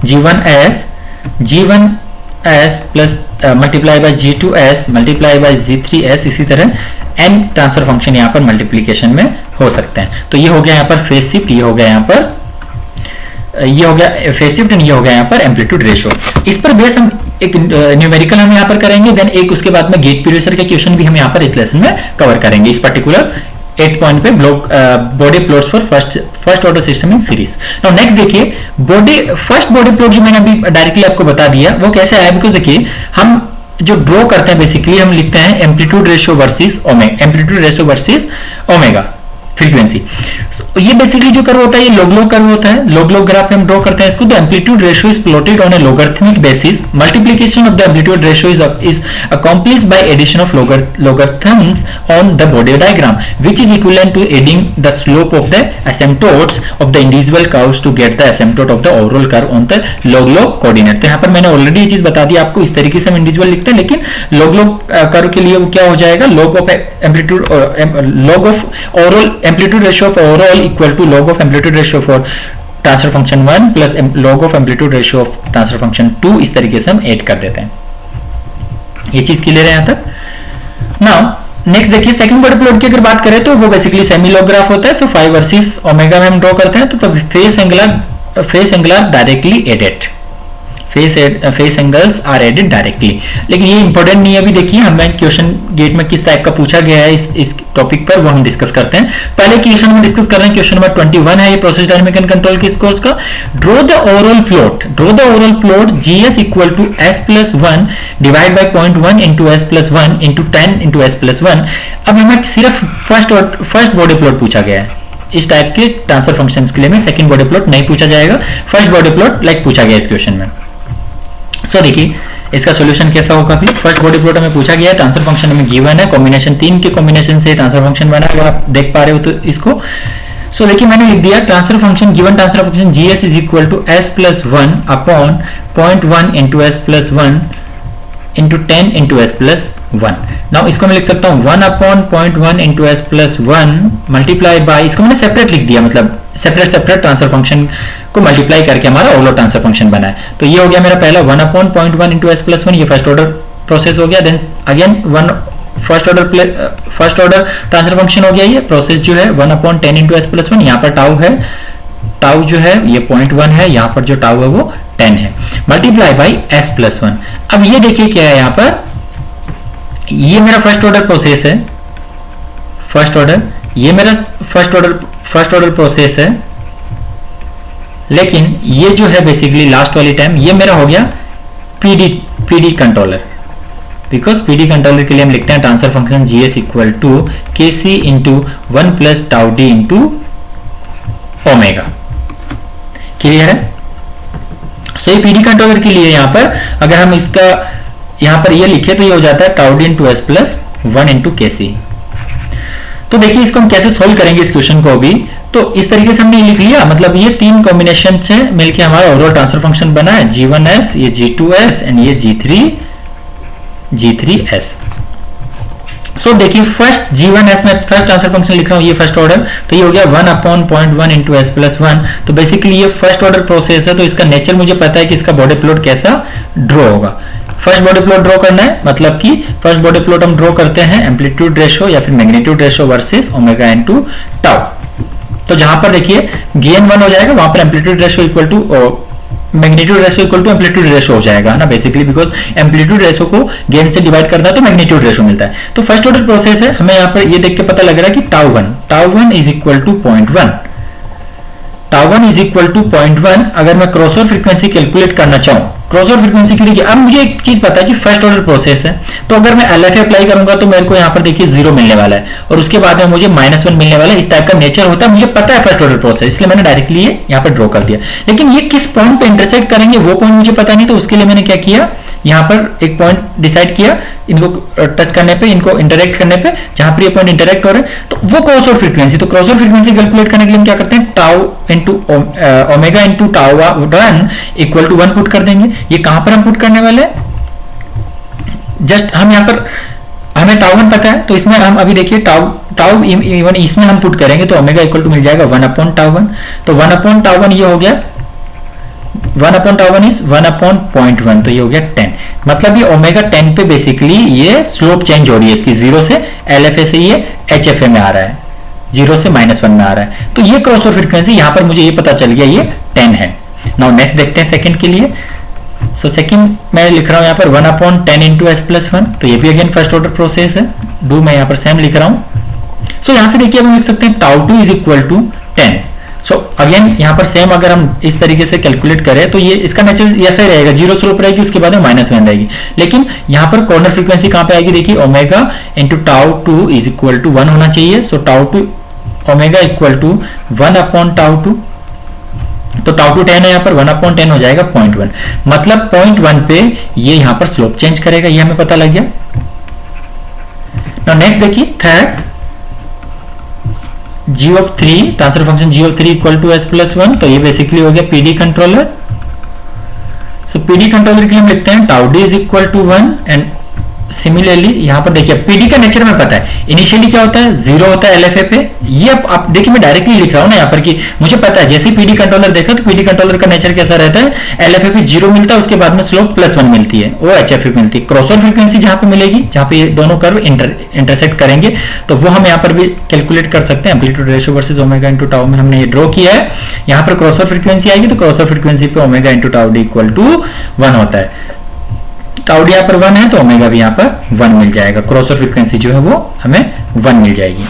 g1s plus multiply by g2s multiply by g3s। इसी तरह n ट्रांसफर फंक्शन यहाँ पर मल्टीप्लीकेशन में हो सकते हैं। तो ये हो गया यहाँ पर फेज शिफ्ट, ये हो गया यहाँ पर ये हो गया फेज शिफ्ट एंड ये हो गया यहाँ पर एम्पलीट्यूड रेशियो। इस पर बेस हम एक न्यूमेरिकल हम यहाँ पर करेंगे, देन एक उसके बाद में गेट पीरियड के क्वेश्चन भी हम यहाँ पर इस लेसन में कवर करेंगे इस पर्टिकुलर 8 पॉइंट पे body plots for first order system in series. Now next देखिए फर्स्ट बॉडी प्लॉट जो मैंने अभी डायरेक्टली आपको बता दिया वो कैसे आया, बिकॉज देखिए हम जो ड्रॉ करते हैं बेसिकली हम लिखते हैं amplitude ratio versus omega, amplitude ratio versus omega frequency. ये बेसिकली जो कर्व होता है ये लॉग कर्व होता है, लॉग ग्राफ हम ड्रॉ करते हैं इसको। The amplitude ratio is plotted on A logarithmic basis, multiplication of the amplitude ratio is accomplished by addition of logarithms on the body diagram, which is equivalent to adding the slope of the asymptotes of the individual curves to get the asymptote of the overall curve on the log coordinate। तो यहाँ पर मैंने already ये चीज बता दी आपको, इस तरीके से हम इंडिविजुअल लिखते हैं, लेकिन log कर्व के लिए वो क्या हो जाएगा, log of amplitude log of overall amplitude ratio of overall equal to log of amplitude ratio for transfer function 1 plus log of amplitude ratio of transfer function 2, इस तरीके से हम ऐड कर देते हैं। ये चीज क्लियर है यहां तक। नाउ नेक्स्ट देखिए सेकंड बॉडी प्लॉट की अगर बात करें तो वो बेसिकली सेमी लॉग ग्राफ होता है। सो 5 वर्सेस ओमेगा में हम ड्रॉ करते हैं, तो phase angle directly added, phase angles are added directly. लेकिन ये इंपॉर्टेंट नहीं है, अभी देखिए हमें क्वेश्चन गेट में किस टाइप का पूछा गया है इस टॉपिक पर, वो हम डिस्कस करते हैं। पहले क्वेश्चन में डिस्कस कर रहे हैं, क्वेश्चन नंबर 21 है ये प्रोसेस डायनामिक एंड कंट्रोल के कोर्स का। Draw the overall plot GS equal to S plus 1 divide by 0.1 into S plus 1 into 10 into S plus 1। अब हमें सिर्फ फर्स्ट बॉडी प्लॉट पूछा गया है, इस टाइप के ट्रांसफर फंक्शंस के लिए में सेकंड बॉडी प्लॉट नहीं पूछा जाएगा, फर्स्ट बॉडी प्लॉट लाइक पूछा गया इस क्वेश्चन में। सो देखिए इसका सॉल्यूशन कैसा होगा। फिर फर्स्ट बॉडी प्लॉट हमें पूछा गया है, ट्रांसफर फंक्शन हमें गिवन है, कॉम्बिनेशन 3 के कॉम्बिनेशन से ट्रांसफर फंक्शन बना है, आप देख पा रहे हो तो इसको। सो देखिए मैंने लिख दिया transfer function given transfer function GS is equal to S plus 1 upon 0.1 into S plus 1 into 10 into S plus 1। Now इसको मैं लिख सकता हूँ 1 upon 0.1 into S plus 1 multiply by, इसको मैंने सेपरेट लिख दिया, मतलब सेपरेट ट्रांसफर फंक्शन को मल्टीप्लाई करके हमारा ओवरऑल ट्रांसफर फंक्शन बना है। तो ये हो गया मेरा पहला 1 अपॉन 0.1 इंटू एस प्लस 1, ये फर्स्ट ऑर्डर प्रोसेस हो गया। Then again first order transfer function हो गया, ये प्रोसेस जो है 1 अपॉन 10 इंटू एस प्लस 1, यहाँ पर टाउ है, टाउ जो है ये 0.1 है, यहाँ पर जो टाउ है वो 10 है, मल्टीप्लाई बाई एस प्लस 1। अब ये देखिए क्या है यहाँ पर, ये मेरा फर्स्ट ऑर्डर प्रोसेस है, फर्स्ट ऑर्डर, ये मेरा फर्स्ट ऑर्डर प्रोसेस है, लेकिन ये जो है बेसिकली लास्ट वाली टाइम ये मेरा हो गया PD controller, because PD controller के लिए हम लिखते हैं transfer function GS equal to K C into 1 plus tau D into omega. Clear है। सो ये पीडी कंट्रोलर के लिए यहां पर अगर हम इसका यहां पर ये लिखे तो ये हो जाता है tau D into S plus 1 into के सी। तो देखिए इसको हम कैसे सोल्व करेंगे इस क्वेश्चन को अभी, तो इस तरीके से हमने लिख लिया, मतलब ये 3 कॉम्बिनेशन से मिलके हमारा ओवरऑल ट्रांसफर फंक्शन बना है, G1s, ये G2s एंड ये G3s। सो देखिए फर्स्ट G1s में फर्स्ट ट्रांसफर फंक्शन लिख रहा हूं, ये फर्स्ट ऑर्डर, तो ये हो गया 1 अपॉन 0.1 इंटू एस प्लस 1। तो बेसिकली ये फर्स्ट ऑर्डर प्रोसेस है, तो इसका नेचर मुझे पता है कि इसका बॉडी प्लॉट कैसा ड्रॉ होगा। फर्स्ट बॉडी प्लॉट ड्रॉ करना है, मतलब कि फर्स्ट बॉडी प्लॉट हम ड्रॉ करते हैं एम्पलीट्यूड रेशो या फिर magnitude ratio versus omega into tau. तो जहां पर देखिए गेन 1 हो जाएगा, वहां पर amplitude ratio equal to magnitude ratio equal to amplitude ratio हो जाएगा ना, बेसिकली बिकॉज एम्पलीट्यूड रेशो को गेन से डिवाइड करना है तो मैग्नीट्यूड रेशो मिलता है। तो फर्स्ट ऑर्डर प्रोसेस है, हमें यहाँ पर ये देख के पता लग रहा है कि tau one is equal to 0.1, tau one is equal to 0.1। अगर मैं क्रॉसओवर फ्रीक्वेंसी कैलकुलेट करना चाहूं, क्रॉसओवर फ्रीक्वेंसी के लिए अब मुझे एक चीज पता है कि फर्स्ट ऑर्डर प्रोसेस है, तो अगर मैं एलएफए अप्लाई करूंगा तो मेरे को यहाँ पर देखिए 0 मिलने वाला है और उसके बाद में मुझे -1 मिलने वाला है। इस टाइप का नेचर होता है, मुझे पता है फर्स्ट ऑर्डर प्रोसेस, इसलिए मैंने डायरेक्टली ये यहाँ पर ड्रॉ कर दिया। लेकिन ये किस पॉइंट पे इंटरसेक्ट करेंगे वो पॉइंट मुझे पता नहीं, तो उसके लिए मैंने क्या किया, यहाँ पर एक पॉइंट डिसाइड किया, इनको टच करने पे, इनको इंटरेक्ट करने पे, जहां पर ये पॉइंट इंटरेक्ट हो रहे हैं तो वो क्रॉसओवर फ्रीक्वेंसी, तो क्रॉसओवर फ्रीक्वेंसी कैलकुलेट करने के लिए हम क्या करते हैं, tau into omega into tau 1 equal to 1 put कर देंगे। ये कहां पर हम पुट करने वाले हैं, जस्ट हम यहाँ पर हमें टाउ 1 पता है, तो इसमें हम अभी देखिए टाउ इवन इसमें हम पुट करेंगे तो ओमेगा इक्वल टू मिल जाएगा 1 अपॉन टाउ 1। तो 1 अपॉन टाउ 1 ये हो गया 1 अपॉन टाउ 1 इज 1 अपॉन 0.1, तो ये हो गया 10। मतलब ये ओमेगा 10 पे बेसिकली ये स्लोप चेंज हो रही है इसकी, 0 से एलएफए से ये एचएफए में आ रहा है, 0 से -1 में आ रहा है। तो ये क्रॉसओवर फ्रीक्वेंसी यहाँ पर मुझे ये पता चल गया ये 10 है। नाउ नेक्स्ट देखते हैं सेकंड के लिए। सो सेकंड मैं लिख रहा हूँ यहाँ पर 1 अपॉन 10 इंटू एस प्लस 1, तो ये भी अगेन फर्स्ट ऑर्डर प्रोसेस है, डू मैं यहाँ पर सेम लिख रहा हूँ। सो यहाँ से देखिए हम लिख सकते हैं tau 2 is equal to 10। So again यहाँ पर सेम अगर हम इस तरीके से कैलकुलेट करें तो ये इसका नेचर ऐसा ही रहेगा, 0 स्लोप रहेगी, उसके बाद में -1 रहेगी। लेकिन यहाँ पर कॉर्नर फ्रीक्वेंसी कहाँ पे आएगी, देखिए omega into tau 2 is equal to 1 होना चाहिए। So tau 2 omega equal to 1 upon tau two, तो टाउ टू 10 है, यहाँ पर 1 अपॉन 10 हो जाएगा 0.1, मतलब 0.1 पे ये यहाँ पर स्लोप चेंज करेगा, ये हमें पता लग गया। नाउ नेक्स्ट देखिए third, g of 3, transfer function g of 3 equal to s plus 1, तो ये बेसिकली हो गया PD controller. So PD controller के लिए हम लिखते हैं tau D is equal to 1 and similarly यहां पर देखिए पीडी का नेचर में पता है, इनिशियली क्या होता है 0 होता है एलएफए पे, ये आप देखिए मैं डायरेक्टली लिख रहा हूं ना यहाँ पर कि मुझे पता है जैसे ही पीडी कंट्रोलर देखा तो पीडी कंट्रोलर का नेचर कैसा रहता है, एलएफए पे 0 मिलता है, उसके बाद में स्लोप +1 मिलती है, वो एचएफए मिलती है। क्रॉसओवर फ्रीक्वेंसी जहां पे मिलेगी, जहां पे ये दोनों कर्व इंटरसेक्ट करेंगे, तो वो हम यहाँ पर भी कैलकुलेट कर सकते हैं। Amplitude ratio versus omega into tau में हमने ये ड्रॉ किया है, यहाँ पर क्रॉसओवर फ्रीक्वेंसी आएगी तो क्रॉसओवर फ्रीक्वेंसी पे omega into tau D equal to 1 होता है, टाउ डी यहाँ पर 1 है तो ओमेगा भी यहाँ पर 1 मिल जाएगा, क्रॉसओवर फ्रीक्वेंसी जो है वो हमें 1 मिल जाएगी।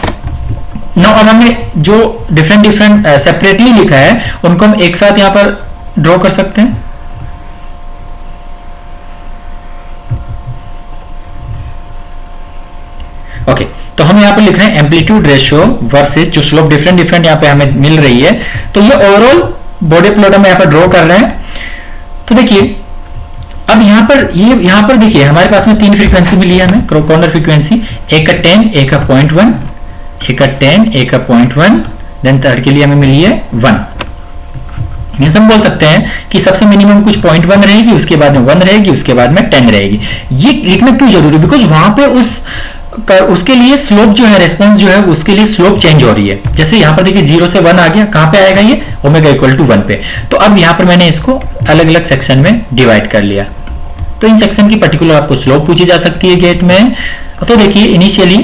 नाउ अब हमने जो डिफरेंट सेपरेटली लिखा है उनको हम एक साथ यहाँ पर ड्रॉ कर सकते हैं। ओके, तो हम यहाँ पर लिख रहे हैं एम्पलीट्यूड रेशियो वर्सेस जो स्लोप डिफरेंट यहाँ पे हमें मिल रही है, तो ये ओवरऑल बॉडी प्लॉट हम यहाँ पर ड्रॉ कर रहे हैं। तो देखिए अब यहाँ पर देखिए हमारे पास में 3 फ्रीक्वेंसी मिली है हमें, कॉर्नर फ्रीक्वेंसी, एक का 10, एक का 0.1, एक का 10, एक का 0.1, देन थर्ड के लिए हमें मिली है 1। ये हम बोल सकते हैं कि सबसे मिनिमम कुछ 0.1 रहेगी, उसके बाद में 1 रहेगी, उसके बाद में 10 रहेगी। ये लिखना क्यों जरूरी, बिकॉज वहां पे उसके लिए स्लोप जो है, रेस्पॉन्स जो है उसके लिए स्लोप चेंज हो रही है। जैसे यहाँ पर देखिए 0 से 1 आ गया, कहां पे आएगा ये ओमेगा इक्वल टू 1 पे। तो अब यहाँ पर मैंने इसको अलग अलग सेक्शन में डिवाइड कर लिया, तो इन सेक्शन की पर्टिकुलर आपको स्लोप पूछी जा सकती है गेट में। तो देखिए इनिशियली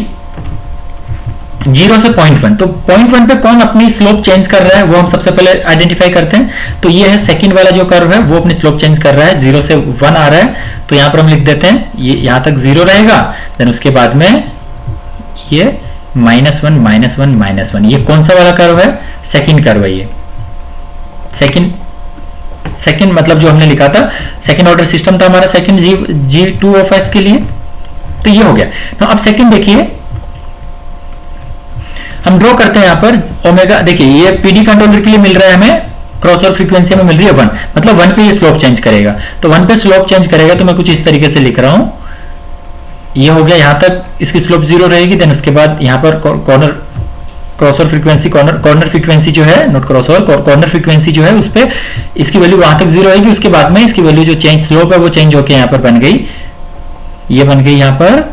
0 से 0.1, तो 0.1 पे कौन अपनी स्लोप चेंज कर रहा है वो हम सबसे पहले आइडेंटिफाई करते हैं। तो ये है सेकंड वाला जो कर्व है वो अपनी स्लोप चेंज कर रहा है, 0 से 1 आ रहा है, तो यहां पर हम लिख देते हैं ये यहां तक 0 रहेगा, देन उसके बाद में ये -1 -1 -1, ये कौन सा वाला कर्व है, सेकंड कर्व है ये, सेकंड मतलब जो हमने लिखा था सेकंड ऑर्डर सिस्टम था हमारा सेकंड G2 ऑफ S के लिए, तो ये हो गया। तो अब सेकंड देखिए हम ड्रॉ करते हैं यहाँ पर ओमेगा, देखिए ये पीडी कंट्रोलर के लिए मिल रहा है हमें, क्रॉसओवर फ्रीक्वेंसी में मिल रही है 1, मतलब 1 पे ये स्लोप चेंज करेगा, तो 1 पे स्लोप चेंज करेगा, तो मैं कुछ इस तरीके से लिख रहा हूं, ये हो गया, यहां तक इसकी स्लोप 0 रहेगी, देन उसके बाद यहां पर क्रॉसओवर फ्रीक्वेंसी कॉर्नर फ्रीक्वेंसी जो है, नॉट क्रॉसओवर, कॉर्नर फ्रीक्वेंसी जो है उस पे इसकी वैल्यू वहां तक 0 रहेगी, उसके बाद में इसकी वैल्यू जो चेंज स्लोप है वो चेंज होकर यहां पर बन गई, ये बन गई यहां पर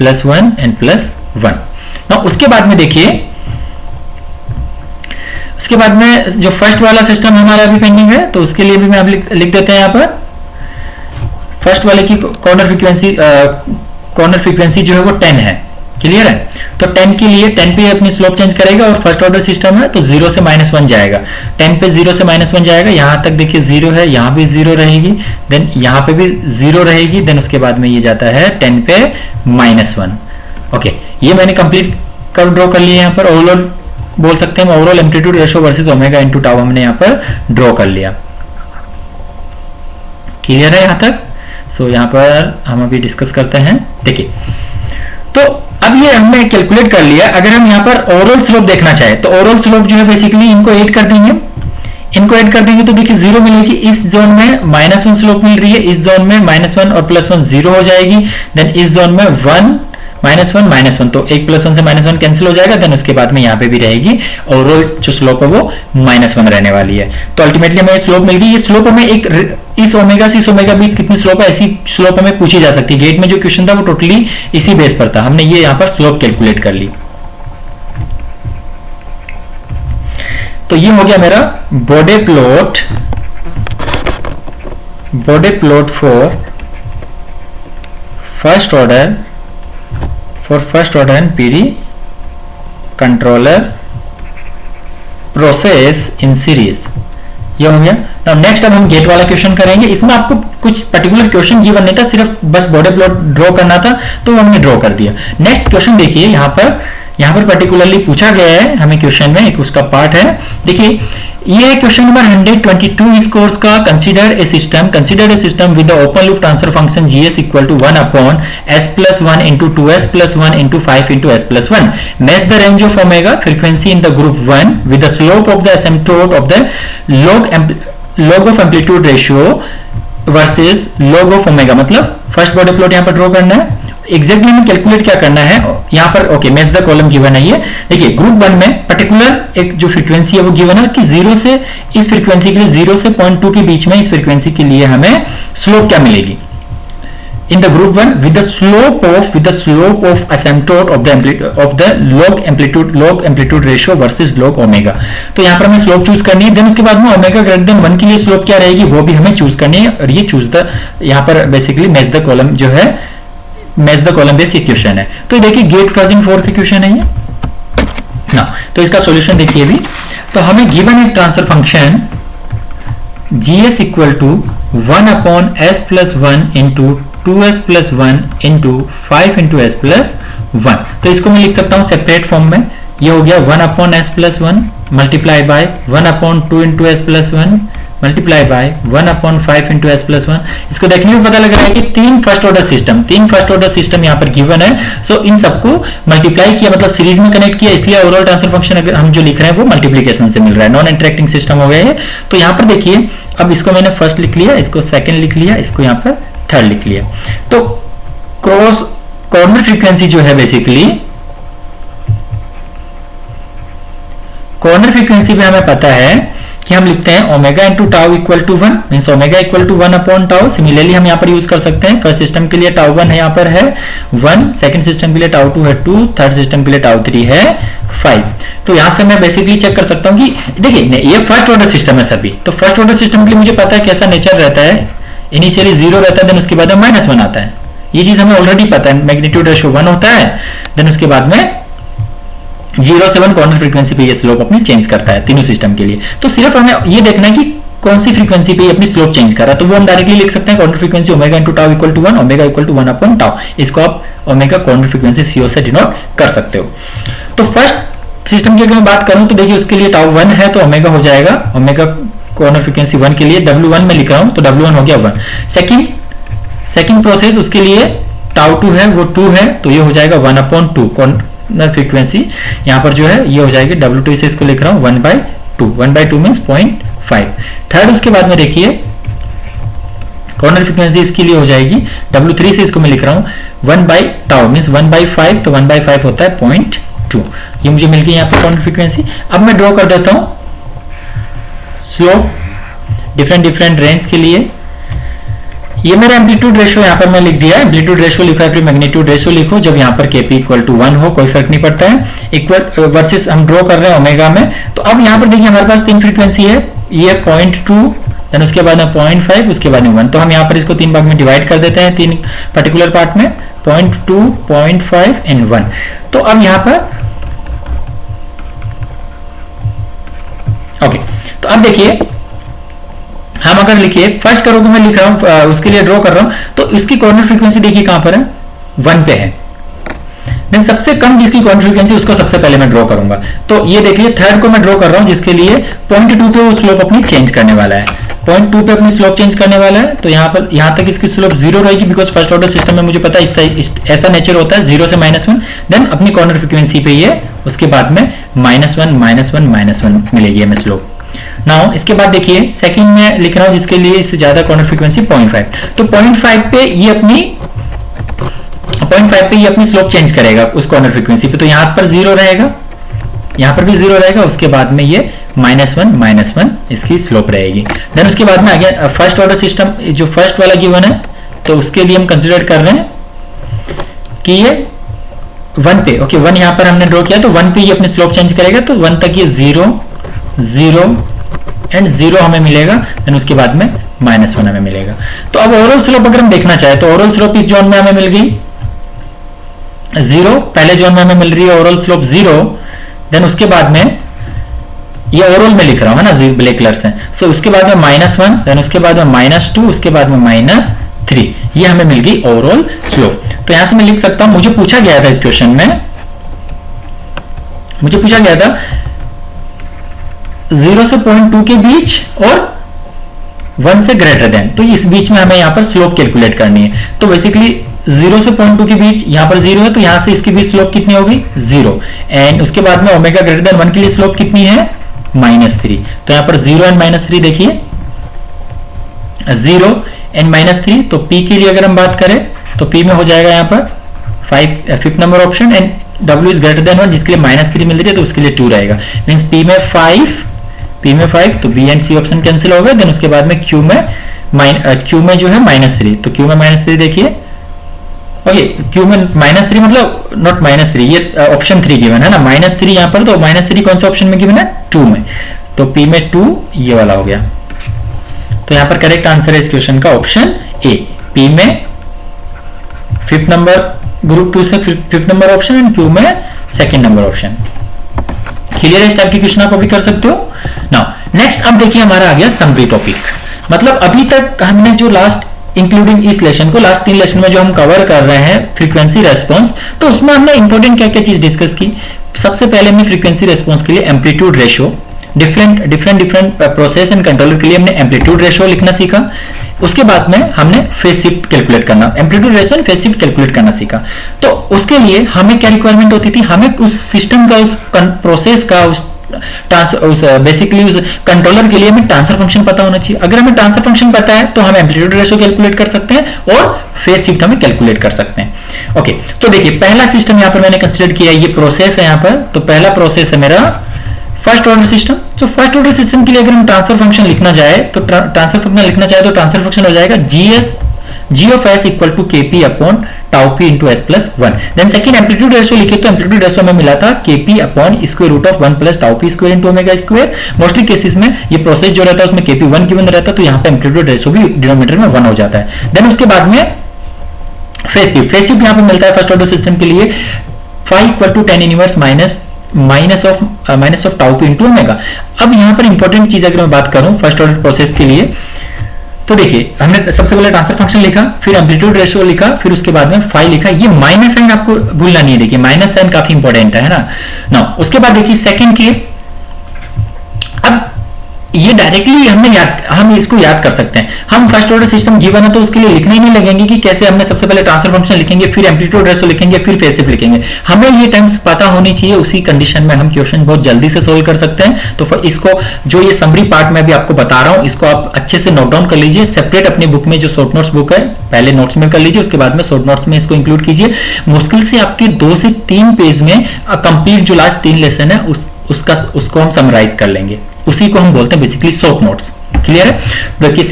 +1 एंड +1। ना उसके बाद में देखिए, उसके बाद में जो फर्स्ट वाला सिस्टम हमारा अभी पेंडिंग है, तो उसके लिए भी मैं अब लिख देते हैं यहां पर फर्स्ट वाले की कॉर्नर फ्रीक्वेंसी जो है वो 10 है, क्लियर है। तो 10 के लिए 10 पे अपनी स्लोप चेंज करेगा और फर्स्ट ऑर्डर सिस्टम है तो 0 से -1 जाएगा, 10 पे 0 से -1 जाएगा, यहां तक देखिए 0 है, यहां भी 0 रहेगी, देन यहां पे भी 0 रहेगी, देन उसके बाद में ये जाता है 10 पे -1। ओके, ये मैंने कंप्लीट कर्व ड्रॉ कर लिया, यहाँ पर ओवरऑल बोल सकते हैं overall amplitude ratio versus omega into tau हमने यहाँ पर ड्रॉ कर लिया, क्लियर है यहाँ तक। सो यहाँ पर हम अभी डिस्कस करते हैं, देखिए तो अब ये हमने कैलकुलेट कर लिया, अगर हम यहाँ पर ओवरऑल स्लोप देखना चाहे तो ओवरऑल स्लोप जो है बेसिकली इनको ऐड कर देंगे, तो देखिए 0 मिलेगी, इस जोन में -1 स्लोप मिल रही है, इस जोन में -1 और +1 0 हो जाएगी, देन इस जोन में 1 -1 तो 1 + 1 से -1 कैंसिल हो जाएगा, देन उसके बाद में यहाँ पे भी रहेगी ओवरऑल जो स्लोप है वो -1 रहने वाली है। तो अल्टीमेटली हमें स्लोप मिल गई, ये स्लोप हमें एक इस ओमेगा से इस ओमेगा बीच कितनी स्लोप है ऐसी स्लोप हमें पूछी जा सकती है। गेट में जो क्वेश्चन था वो टोटली इसी बेस पर था, हमने ये यहाँ पर स्लोप कैलकुलेट कर ली। तो ये हो गया मेरा body plot for first order and PD controller process in series, ये हो गया। नाउ नेक्स्ट अब हम गेट वाला क्वेश्चन करेंगे, इसमें आपको कुछ पर्टिकुलर क्वेश्चन गिवन नहीं था, सिर्फ बस बॉडी प्लॉट ड्रॉ करना था, तो हमने ड्रॉ कर दिया। नेक्स्ट क्वेश्चन देखिए, यहाँ पर यहाँ पर पर्टिकुलरली पूछा गया है हमें क्वेश्चन में, एक उसका पार्ट है। देखिए ये क्वेश्चन नंबर 122 इस कोर्स का। Consider a system with the open loop transfer function GS equal to 1 upon S plus 1 into 2s plus 1 into 5 into S plus 1। Match the range of omega frequency in the group 1 with the slope of the asymptote of the log of amplitude ratio versus log of omega. मतलब first Bode plot यहाँ पर draw करना है, exactly में calculate क्या करना है यहाँ पर। Okay, match the column given है ये। देखिए ग्रुप 1 में पर्टिकुलर एक जो फ्रीक्वेंसी है वो गिवन है कि 0 से इस फ्रीक्वेंसी के लिए 0 से 0.2 के बीच में इस फ्रीक्वेंसी के लिए हमें स्लोप क्या मिलेगी इन the group 1 with the slope of asymptote of the log amplitude ratio versus log omega. तो यहाँ पर हमें स्लोप चूज करनी है, देन उसके बाद में ओमेगा ग्रेटर देन 1 के लिए स्लोप क्या रहेगी वो भी हमें चूज करनी है। और ये चूज द यहाँ पर बेसिकली मैच द कॉलम जो है, match the column base question है। तो देखिए गेट 2004 का क्वेश्चन है ये ना। तो इसका सॉल्यूशन देखिए भी, तो हमें गिवन एक transfer function GS equal to 1 upon S plus 1 into 2s plus 1 into 5 into S plus 1। तो इसको मैं लिख सकता हूं सेपरेट फॉर्म में। ये हो गया 1 upon S plus 1 multiply by 1 upon 2 into S plus 1 multiply by 1 upon 5 into S plus 1। इसको देखने में पता लग रहा है कि तीन फर्स्ट ऑर्डर सिस्टम यहाँ पर गिवन है। सो इन सबको मल्टीप्लाई किया, मतलब सीरीज में कनेक्ट किया, इसलिए ओवरऑल ट्रांसफर फंक्शन अगर हम जो लिख रहे हैं वो मल्टीप्लीकेशन से मिल रहा है, नॉन इंटरेक्टिंग सिस्टम हो गया है। तो यहाँ पर देखिए अब इसको मैंने फर्स्ट लिख लिया, इसको सेकेंड लिख लिया, इसको यहाँ पर थर्ड लिख लिया। तो क्रॉस कॉर्नर फ्रीक्वेंसी जो है बेसिकली कॉर्नर फ्रीक्वेंसी पे हमें पता है कि हम लिखते हैं omega into tau equal to 1 means omega equal to 1 upon tau. Similarly हम यहाँ पर यूज कर सकते हैं, फर्स्ट सिस्टम के लिए टाउ 1 है यहाँ पर है 1, सेकंड सिस्टम के लिए टाउ 2 है 2, थर्ड सिस्टम के लिए टाउ 3 है 5। तो यहाँ से मैं बेसिकली चेक कर सकता हूँ कि देखिए ये फर्स्ट ऑर्डर सिस्टम है सभी। तो फर्स्ट ऑर्डर सिस्टम के लिए मुझे पता है कैसा नेचर रहता है, इनिशियली 0 रहता है, देन उसके बाद में -1 आता है। ये चीज हमें ऑलरेडी पता है, मैग्नीट्यूड रेशियो 1 होता है, देन उसके बाद में 0 से 1 कॉर्नर फ्रीक्वेंसी पे ये स्लोप अपनी चेंज करता है तीनों सिस्टम के लिए। तो सिर्फ हमें ये देखना है कि कौन सी फ्रीक्वेंसी पे अपनी स्लोप चेंज कर रहा है। तो वो हम डायरेक्टली लिख सकते हैं corner frequency omega into tau equal to 1, omega equal to 1 upon tau. इसको आप ओमेगा कॉर्नर फ्रीक्वेंसी सीओ से डिनोट कर सकते हो। तो फर्स्ट सिस्टम की अगर मैं बात करूं तो देखिए उसके लिए टाउ 1 है तो ओमेगा हो जाएगा, ओमेगा कॉर्नर फ्रीक्वेंसी 1 के लिए W1 में लिख रहा हूं तो W1 हो गया 1। सेकंड प्रोसेस उसके लिए टाउ 2 है वो 2 है तो ये हो जाएगा 1 अपॉन 2 कॉर्नर फ्रीक्वेंसी यहाँ पर जो है ये हो जाएगी W2 से इसको लिख रहा हूं 1/2, 1/2 मींस 0.5। थर्ड उसके बाद में देखिए कॉर्नर फ्रीक्वेंसी इसके लिए हो जाएगी W3 से इसको मैं लिख रहा हूं 1/टाउ मींस 1/5 तो 1/5 होता है 0.2। ये मुझे मिल गई यहाँ पर कॉर्नर फ्रीक्वेंसी। अब मैं ड्रॉ कर देता हूं स्लोप डिफरेंट रेंज के लिए। ये मेरा एम्पलीट्यूड रेशियो यहाँ पर मैं लिख दिया, एम्पलीट्यूड रेशियो लिखा है फिर मैग्नीट्यूड रेशियो लिखो जब यहाँ पर Kp इक्वल टू 1 हो, कोई फर्क नहीं पड़ता है। इक्वल वर्सेस हम ड्रॉ कर रहे हैं ओमेगा में। तो अब यहाँ पर देखिए हमारे पास तीन फ्रीक्वेंसी है, ये 0.2 देन उसके बाद में 0.5 उसके बाद में 1। तो हम यहाँ पर इसको तीन भाग में डिवाइड कर देते हैं तीन पर्टिकुलर पार्ट में 0.2 0.5 एंड 1। तो अब यहाँ पर ओके तो अब देखिए हम अगर लिखिए फर्स्ट करो तो मैं लिख रहा हूं उसके लिए ड्रॉ कर रहा हूं तो इसकी कॉर्नर फ्रीक्वेंसी देखिए कहां पर है 1 पे है। देन सबसे कम जिसकी कॉर्नर फ्रीक्वेंसी उसको सबसे पहले मैं ड्रॉ करूंगा। तो ये देखिए थर्ड को मैं ड्रॉ कर रहा हूं जिसके लिए 0.2 पे वो स्लोप अपनी चेंज करने वाला है, 0.2 पे अपनी स्लोप चेंज करने वाला है। तो यहाँ पर यहाँ तक इसकी स्लोप 0 रहेगी बिकॉज फर्स्ट ऑर्डर सिस्टम में मुझे पता है ऐसा नेचर होता है 0 से -1। देन अपनी कॉर्नर फ्रीक्वेंसी पे ये उसके बाद में -1 मिलेगी हमें स्लोप। नाउ इसके बाद देखिए सेकंड में लिख रहा हूं जिसके लिए इससे ज्यादा कॉर्नर फ्रीक्वेंसी 0.5। तो 0.5 पे ये अपनी स्लोप चेंज करेगा उस कॉर्नर फ्रीक्वेंसी पे। तो यहां पर 0 रहेगा, यहां पर भी 0 रहेगा, उसके बाद में ये -1 इसकी स्लोप रहेगी। देन उसके बाद में आगे फर्स्ट ऑर्डर सिस्टम जो फर्स्ट वाला गिवन है तो उसके लिए हम कंसीडर कर रहे हैं कि ये 1 पे ओके 1 यहां पर हमने ड्रॉ किया तो 1 पे ये अपनी स्लोप चेंज करेगा। तो 1 तक ये 0 एंड 0 हमें मिलेगा, देन उसके बाद में -1 हमें मिलेगा। तो अब ओवरऑल स्लोप अगर हम देखना चाहे तो ओवरऑल स्लोप इस जोन में हमें मिल गई 0, पहले जोन में हमें मिल रही है ओवरऑल स्लोप 0। देन उसके बाद में ये ओवरऑल में लिख रहा हूं है ना ब्लैक कलर से। सो उसके बाद में -1 देन उसके बाद में -2 उसके बाद में -3 ये हमें मिल गई ओवरऑल स्लोप। तो यहां से मैं लिख सकता हूं मुझे पूछा गया था इस क्वेश्चन में मुझे पूछा गया था 0 से 0.2 के बीच और 1 से ग्रेटर देन, तो इस बीच में हमें यहाँ पर स्लोप कैलकुलेट करनी है। तो बेसिकली 0 से 0.2 के बीच यहाँ पर 0 है, तो यहाँ से इसके बीच स्लोप कितनी होगी 0, एंड उसके बाद में ओमेगा ग्रेटर देन 1 के लिए स्लोप कितनी है -3। तो यहाँ पर 0 एंड -3 देखिए, 0 एंड -3, तो P के लिए अगर हम बात करें तो P में हो जाएगा यहाँ पर 5th number option, and W is greater than 1 जिसके लिए -3 मिल रही है तो उसके लिए 2 रहेगा। मींस P में 5 तो B and C option cancel हो गए। देन उसके बाद में Q में जो है -3, तो Q में -3 देखिए, ओके Q में -3 मतलब नॉट -3, ये ऑप्शन 3 गिवन है ना, -3 यहाँ पर, तो -3 कौन से ऑप्शन में गिवन है 2 में, तो P में 2 ये वाला हो गया। तो यहाँ पर करेक्ट आंसर है इस क्वेश्चन का ऑप्शन ए, P में 5th नंबर ग्रुप 2 से 5th number option and Q में 2nd नंबर ऑप्शन। क्लियर है? इस टाइप की क्वेश्चन आप अभी कर सकते हो। नाउ नेक्स्ट अब देखिए हमारा आ गया समरी टॉपिक। मतलब अभी तक हमने जो लास्ट इंक्लूडिंग इस लेसन को, लास्ट 3 लेसन में जो हम कवर कर रहे हैं फ्रीक्वेंसी रेस्पॉन्स, तो उसमें हमने इंपॉर्टेंट क्या क्या चीज डिस्कस की। सबसे पहले हमने फ्रीक्वेंसी रेस्पॉन्स के लिए amplitude ratio, different process and controller के लिए हमने एम्पलीट्यूड रेशियो लिखना सीखा। उसके बाद में हमने फेज शिफ्ट कैलकुलेट करना, amplitude ratio phase shift calculate करना सीखा। तो उसके लिए हमें क्या रिक्वायरमेंट होती थी, हमें उस सिस्टम का, उस प्रोसेस का, उस बेसिकली उस कंट्रोलर के लिए हमें ट्रांसफर फंक्शन पता होना चाहिए। अगर हमें ट्रांसफर फंक्शन पता है तो हम एम्पलीट्यूड रेशियो कैलकुलेट कर सकते हैं और फेज शिफ्ट हमें कैलकुलेट कर सकते हैं। ओके, तो देखिए पहला सिस्टम यहाँ पर मैंने कंसीडर किया, ये प्रोसेस है यहाँ पर। तो पहला प्रोसेस है मेरा फर्स्ट ऑर्डर सिस्टम। तो फर्स्ट ऑर्डर सिस्टम के लिए अगर हम ट्रांसफर फंक्शन लिखना चाहे तो ट्रांसफर फंक्शन हो जाएगा g of s equal to kp upon tau p into s plus 1। Then second amplitude ratio लिखे तो एम्पलीट्यूड रेशियो में मिला था kp upon square root of 1 plus tau p square into omega square. Mostly cases में ये process जो रहता है उसमें kp 1 गिवन रहता है, तो यहाँ पे एम्पलीट्यूड रेशियो भी डिनोमिनेटर में 1 हो जाता है। देन उसके बाद में फेज शिफ्ट यहाँ पे मिलता है फर्स्ट ऑर्डर सिस्टम के लिए phi equal to tan inverse minus of tau p into omega. अब यहाँ पर इंपॉर्टेंट चीज अगर मैं बात करूं फर्स्ट ऑर्डर प्रोसेस के लिए, तो देखिए हमने सबसे पहले ट्रांसफर फंक्शन लिखा, फिर एम्पलीट्यूड रेशियो लिखा, फिर उसके बाद में फाई लिखा। ये माइनस साइन आपको भूलना नहीं है, देखिए माइनस साइन काफी इंपॉर्टेंट है ना। उसके बाद देखिए सेकंड केस, अब ये डायरेक्टली हम इसको याद कर सकते हैं। हम फर्स्ट ऑर्डर सिस्टम गिवन है तो उसके लिए लिखने ही नहीं लगेंगे कि कैसे हमने सबसे पहले ट्रांसफर फंक्शन लिखेंगे, फिर एम्पलीट्यूड रेशियो लिखेंगे, फिर फेज शिफ्ट लिखेंगे। हमें ये टर्म्स पता होनी चाहिए, उसी कंडीशन में हम क्वेश्चन बहुत जल्दी से सोल्व कर सकते हैं। तो इसको जो ये समरी पार्ट में भी आपको बता रहा हूं, इसको आप अच्छे से नोट डाउन कर लीजिए सेपरेट अपनी बुक में, जो शॉर्ट नोट्स बुक है पहले नोट्स में कर लीजिए, उसके बाद में शॉर्ट नोट्स में इसको इंक्लूड कीजिए। मुश्किल से आपके 2 से 3 पेज में कंप्लीट जो लास्ट 3 लेसन है उसको हम समराइज कर लेंगे। उसी को हम बोलते हैं बेसिकली शॉर्ट नोट्स। क्लियर है? देखिए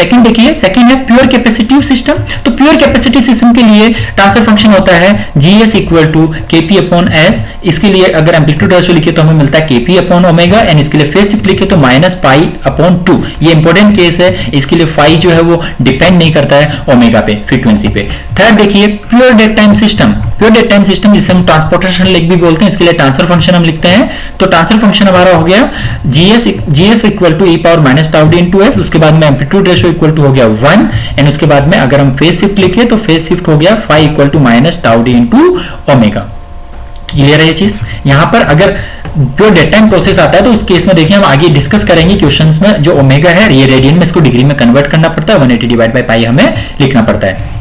सेकंड है प्योर कैपेसिटिव सिस्टम। तो प्योर कैपेसिटिव सिस्टम के लिए ट्रांसफर फंक्शन होता है GS equal to KP upon S। इसके लिए अगर एम्पलीट्यूड रेशियो लिखे तो हमें मिलता है KP अपॉन ओमेगा, एंड इसके लिए फेज शिफ्ट लिखे तो माइनस पाई अपॉन 2। ये इंपॉर्टेंट केस है, इसके लिए फाई जो है वो डिपेंड नहीं करता है ओमेगा पे, फ्रीक्वेंसी पे। थर्ड देखिए pure dead time system. Pure dead time system जिसे हम ट्रांसपोर्टेशन लेग भी बोलते हैं, इसके लिए ट्रांसफर फंक्शन हम लिखते हैं। तो ट्रांसफर फंक्शन हमारा हो गया GS equal to e power minus tau D into S. उसके बाद में एम्पलीट्यूड रेशियो इक्वल टू हो गया 1, एंड उसके बाद में अगर हम फेज शिफ्ट लिखे तो फेज शिफ्ट हो गया phi equal to minus tau D into omega. Clear है ये चीज? यहां पर अगर प्योर डेट टाइम प्रोसेस आता है तो उस केस में देखिए हम आगे डिस्कस करेंगे क्वेश्चंस में। जो ओमेगा है ये रेडियन में, इसको डिग्री में कन्वर्ट करना पड़ता है, 180 डिवाइड बाय पाई हमें लिखना पड़ता है।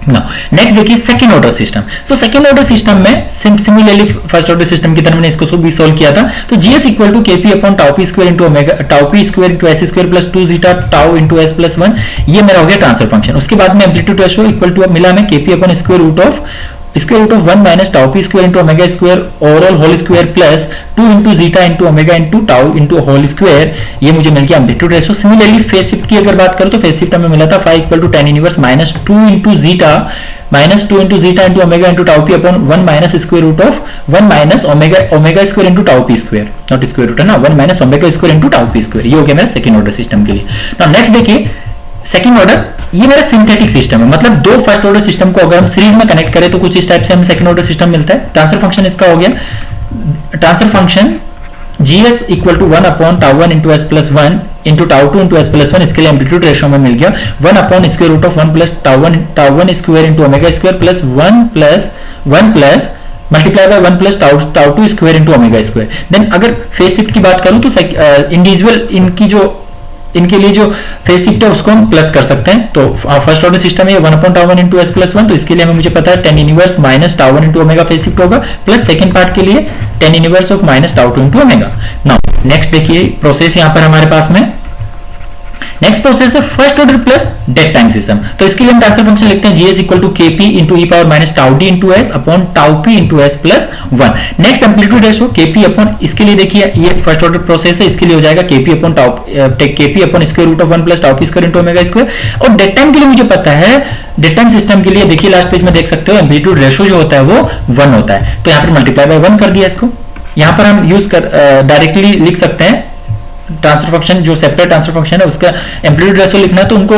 नेक्स्ट देखिए second order system. So second order system में सिमिलरली फर्स्ट ऑर्डर सिस्टम की तरह मैंने इसको भी सोल्व किया था। तो GS equal to KP upon tau P square into omega, tau P square into S square plus 2 zeta tau into S plus 1। ये मेरा हो गया ट्रांसफर फंक्शन। उसके बाद में एम्पलीट्यूड रेशियो इक्वल टू मिला हमें KP upon square root of 1 minus tau P square into omega square overall whole square plus 2 into zeta into omega into tau into whole square. ये मुझे मिल गया amplitude ratio. Similarly phase shift की अगर बात करूं तो फेज शिफ्ट हमें मिला था phi equal to tan inverse minus 2 into zeta into omega into tau P upon 1 minus square root of 1 minus omega square into tau P square, not square root है ना, 1 minus omega square into tau P square. ये हो गया मेरा second order system के लिए। Now next देखिए second order, ये मेरा सिंथेटिक सिस्टम है। मतलब 2 फर्स्ट ऑर्डर सिस्टम को अगर हम सीरीज में कनेक्ट करें तो कुछ इस टाइप से हमें सेकंड ऑर्डर सिस्टम मिलता है। ट्रांसफर फंक्शन इसका हो गया, transfer function GS equal to 1 upon tau 1 into S plus 1 into tau 2 into S plus 1। इसके लिए एम्पलीट्यूड रेशियो में मिल गया 1 upon square root of 1 plus tau 1 square into omega square plus 1 plus multiply by 1 plus tau two square into omega square. Then अगर phase shift की बात करूं तो इंडिविजुअल इनके लिए जो फेज शिफ्ट है उसको हम प्लस कर सकते हैं। तो फर्स्ट ऑर्डर सिस्टम है 1/τ1 इंटू एस प्लस 1, तो इसके लिए हमें मुझे पता है tan inverse minus τ1 into omega phase shift होगा, प्लस सेकंड पार्ट के लिए tan inverse of minus τ2 into omega. Now next देखिए प्रोसेस यहां पर हमारे पास में नेक्स्ट प्रोसेस है first order plus dead time system. तो इसके लिए हम ट्रांसफर फंक्शन लिखते हैं GS equal to KP into E power minus tau D into S upon tau P into S plus 1। Next amplitude ratio KP upon, इसके लिए देखिए ये फर्स्ट ऑर्डर प्रोसेस है, इसके लिए हो जाएगा KP upon tau KP upon square root of 1 plus tau P square into omega square. और डेट टाइम के लिए मुझे पता है, डेट टाइम सिस्टम के लिए देखिए लास्ट पेज में देख सकते हो एम्पलीट्यूड रेशो जो होता है वो 1 होता है, तो यहाँ पर मल्टीप्लाई बाय 1 कर दिया इसको। यहाँ पर हम यूज कर डायरेक्टली लिख सकते हैं ट्रांसफर फंक्शन, जो सेपरेट ट्रांसफर फंक्शन है उसका एम्पलीट्यूड रेशो लिखना है तो उनको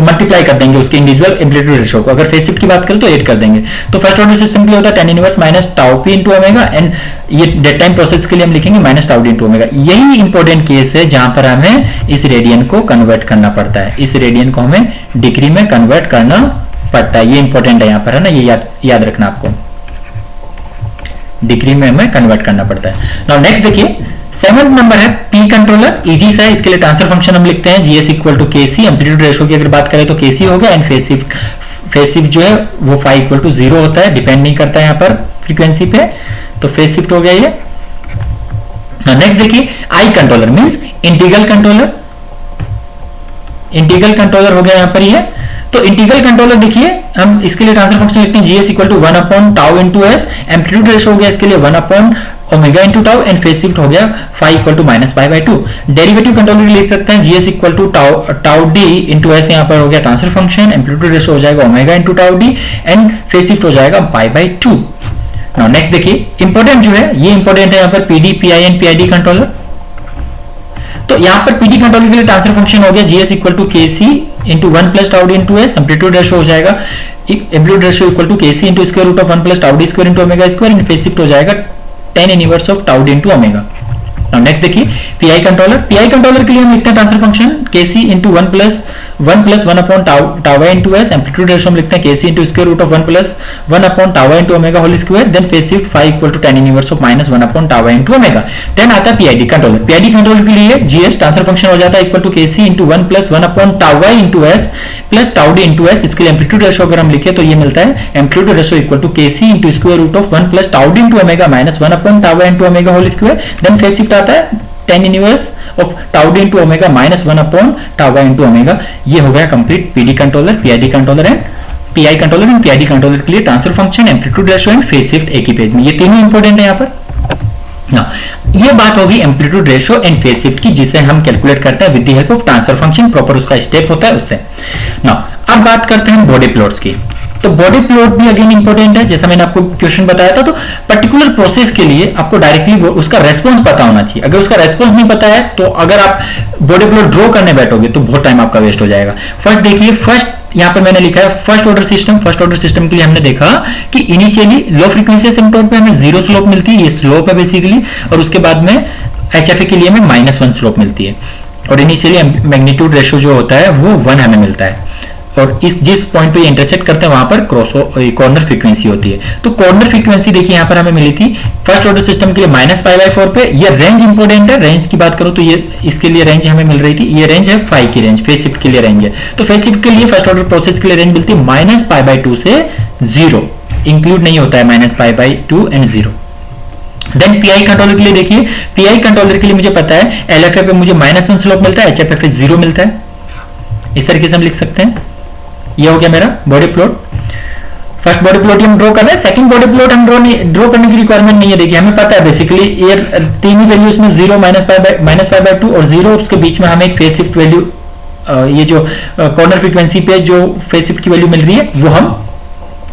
मल्टीप्लाई कर देंगे उसके इंडिविजुअल एम्पलीट्यूड रेशो को। अगर फेज शिफ्ट की बात करें तो ऐड कर देंगे। तो फर्स्ट ऑर्डर सिस्टम के लिए होता है tan inverse minus tau P into omega, and ये डेट टाइम प्रोसेस के लिए हम लिखेंगे minus tau D into omega. यही इंपॉर्टेंट केस है जहां पर हमें इस रेडियन को कन्वर्ट करना पड़ता है, इस रेडियन को हमें डिग्री में कन्वर्ट करना पड़ता है। ये इंपॉर्टेंट है यहाँ पर, है ना, ये याद रखना आपको, डिग्री में हमें कन्वर्ट करना पड़ता है। नाउ नेक्स्ट देखिए 7th नंबर है पी कंट्रोलर, इजी सा है। इसके लिए ट्रांसफर फंक्शन हम लिखते हैं GS equal to KC, amplitude ratio की अगर बात करें तो केसी हो गया, एंड फेज शिफ्ट जो है वो फाई इक्वल टू 0 होता है, डिपेंड नहीं करता है यहाँ पर फ्रीक्वेंसी पे, तो फेज शिफ्ट हो गया ये। नेक्स्ट देखिए I controller means integral controller, integral controller हो गया यहाँ पर ये। तो इंटीग्रल कंट्रोलर देखिए हम इसके लिए ट्रांसफर फंक्शन लिखते हैं GS equal to 1 upon tau into S, amplitude ratio हो गया इसके लिए 1 upon omega into tau, and phase shift हो गया phi equal to minus pi by 2। Derivative controller लिख सकते हैं GS equal to tau D into S, यहाँ पर हो गया ट्रांसफर फंक्शन, एम्पलीट्यूड रेशो हो जाएगा omega into tau D, and phase shift हो जाएगा पाई बाय 2। नाउ नेक्स्ट देखिए इंपॉर्टेंट जो है, ये इंपॉर्टेंट है यहाँ पर PD pi and PID controller. तो यहाँ पर पीडी कंट्रोलर के लिए ट्रांसफर फंक्शन हो गया GS equal to KC into 1 plus tau D into S, amplitude ratio हो जाएगा amplitude ratio equal to KC into square root of 1 plus tau D square into omega square, and phase shift हो जाएगा tan inverse of tau D into omega. Now next देखिए PI controller, PI controller के लिए हम लिखते हैं transfer function KC into 1 plus 1 upon tau Y into S, amplitude ratio हम लिखते हैं KC into square root of 1 plus 1 upon tau Y into omega whole square, then phase shift phi equal to tan inverse of minus 1 upon tau Y into omega. Then आता है PID controller, PID controller के लिए GS transfer function हो जाता है equal to KC into 1 plus 1 upon tau Y into S plus tau D into S. इसके लिए amplitude ratio अगर हम लिखे तो ये मिलता है amplitude ratio equal to KC into square root of 1 plus tau D into omega minus 1 upon tau Y into omega whole square, then phase shift आता है tan inverse of tau D into omega minus 1 upon tau Y into omega. ये हो गया complete PD controller, PID controller and PI controller and PID controller के लिए transfer function, amplitude ratio and phase shift एक ही page में, ये तीनों important है यहाँ पर ना। ये बात होगी amplitude ratio and phase shift की, जिसे हम कैलकुलेट करते हैं with the help of transfer function, proper उसका स्टेप होता है उससे ना। अब बात करते हैं बॉडी प्लॉट्स की। तो बॉडी प्लॉट भी अगेन इंपॉर्टेंट है, जैसा मैंने आपको क्वेश्चन बताया था। तो पर्टिकुलर प्रोसेस के लिए आपको डायरेक्टली उसका रेस्पॉन्स पता होना चाहिए। अगर उसका रेस्पॉन्स नहीं पता है तो अगर आप बॉडी प्लॉट ड्रॉ करने बैठोगे तो बहुत टाइम आपका वेस्ट हो जाएगा। फर्स्ट देखिए, फर्स्ट यहाँ पर मैंने लिखा है first order system. First order system के लिए हमने देखा कि इनिशियली लो फ्रीक्वेंसी एसिम्पटोट पे हमें 0 स्लोप मिलती है, ये स्लोप है बेसिकली, और उसके बाद में एचएफए के लिए हमें -1 स्लोप मिलती है, और इनिशियली मैग्नीट्यूड रेशो जो होता है वो 1 हमें मिलता है, और इस जिस पॉइंट पे इंटरसेक्ट करते हैं वहां पर कॉर्नर फ्रीक्वेंसी होती है। तो कॉर्नर फ्रीक्वेंसी देखिए यहाँ पर हमें मिली थी फर्स्ट ऑर्डर सिस्टम के लिए -π/4 पे। ये रेंज इंपॉर्टेंट है, रेंज की बात करूं तो ये इसके लिए रेंज हमें मिल रही थी, ये रेंज है फाई की रेंज, फेज शिफ्ट के लिए रेंज है। तो फेज शिफ्ट के लिए फर्स्ट ऑर्डर प्रोसेस के लिए रेंज मिलती है -π/2 से 0, इंक्लूड नहीं होता है -π/2 एंड 0। देन पीआई कंट्रोलर के लिए देखिए, पीआई कंट्रोलर के लिए मुझे पता है एलएफए पे मुझे -1 स्लोप मिलता है, एचएफए पे 0 मिलता है। इस तरीके से हम लिख सकते हैं। ये हो गया मेरा body plot. First Bode plot हम ड्रॉ कर रहे हैं, सेकंड बॉडी प्लॉट हम ड्रॉ करने की रिक्वायरमेंट नहीं है। देखिए हमें पता है बेसिकली ये तीन ही वैल्यूज में 0 -π/2 और 0, उसके बीच में हमें एक फेज शिफ्ट वैल्यू, ये जो कॉर्नर फ्रीक्वेंसी पे जो फेज शिफ्ट की वैल्यू मिल रही है वो हम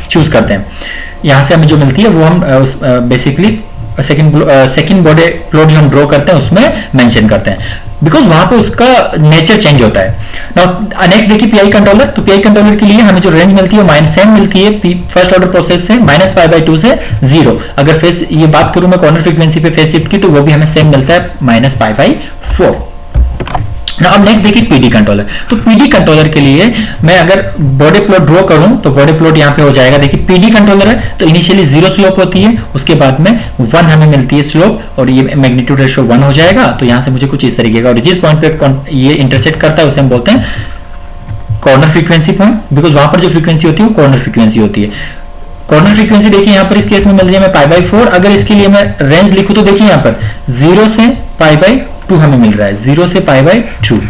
चूज करते हैं। यहां से हमें जो मिलती है वो हम बेसिकली सेकंड बॉडी प्लॉट जो हम ड्रॉ करते हैं उसमें मेंशन करते हैं, बिकॉज वहां पे उसका नेचर चेंज होता है। नाउ नेक्स्ट देखिए पीआई कंट्रोलर। तो पीआई कंट्रोलर के लिए हमें जो रेंज मिलती है वो -7 मिलती है फर्स्ट ऑर्डर प्रोसेस से, -π/2 से 0। अगर फेज ये बात करूं मैं कॉर्नर फ्रीक्वेंसी पे फेज शिफ्ट की तो वो भी हमें सेम मिलता है -π/4। ना अब नेक्स्ट देखिए पीडी कंट्रोलर। तो पीडी कंट्रोलर के लिए मैं अगर बॉडी प्लॉट ड्रॉ करूं तो बॉडी प्लॉट यहाँ पे हो जाएगा। देखिए पीडी कंट्रोलर है तो इनिशियली 0 स्लोप होती है, उसके बाद में 1 हमें मिलती है स्लोप, और ये मैग्नीट्यूड रेशियो 1 हो जाएगा। तो यहाँ से मुझे कुछ इस तरीके का, और जिस पॉइंट पे ये इंटरसेक्ट करता है उसे हम बोलते हैं कॉर्नर फ्रीक्वेंसी पॉइंट, बिकॉज वहां पर जो फ्रीक्वेंसी होती है वो कॉर्नर फ्रीक्वेंसी होती है। कॉर्नर फ्रीक्वेंसी देखिए यहाँ पर इस केस में मिल रही है हमें π/4। अगर इसके लिए मैं रेंज लिखूं तो देखिए यहाँ पर 0 से π/2 हमें मिल रहा है, 0 से π/2।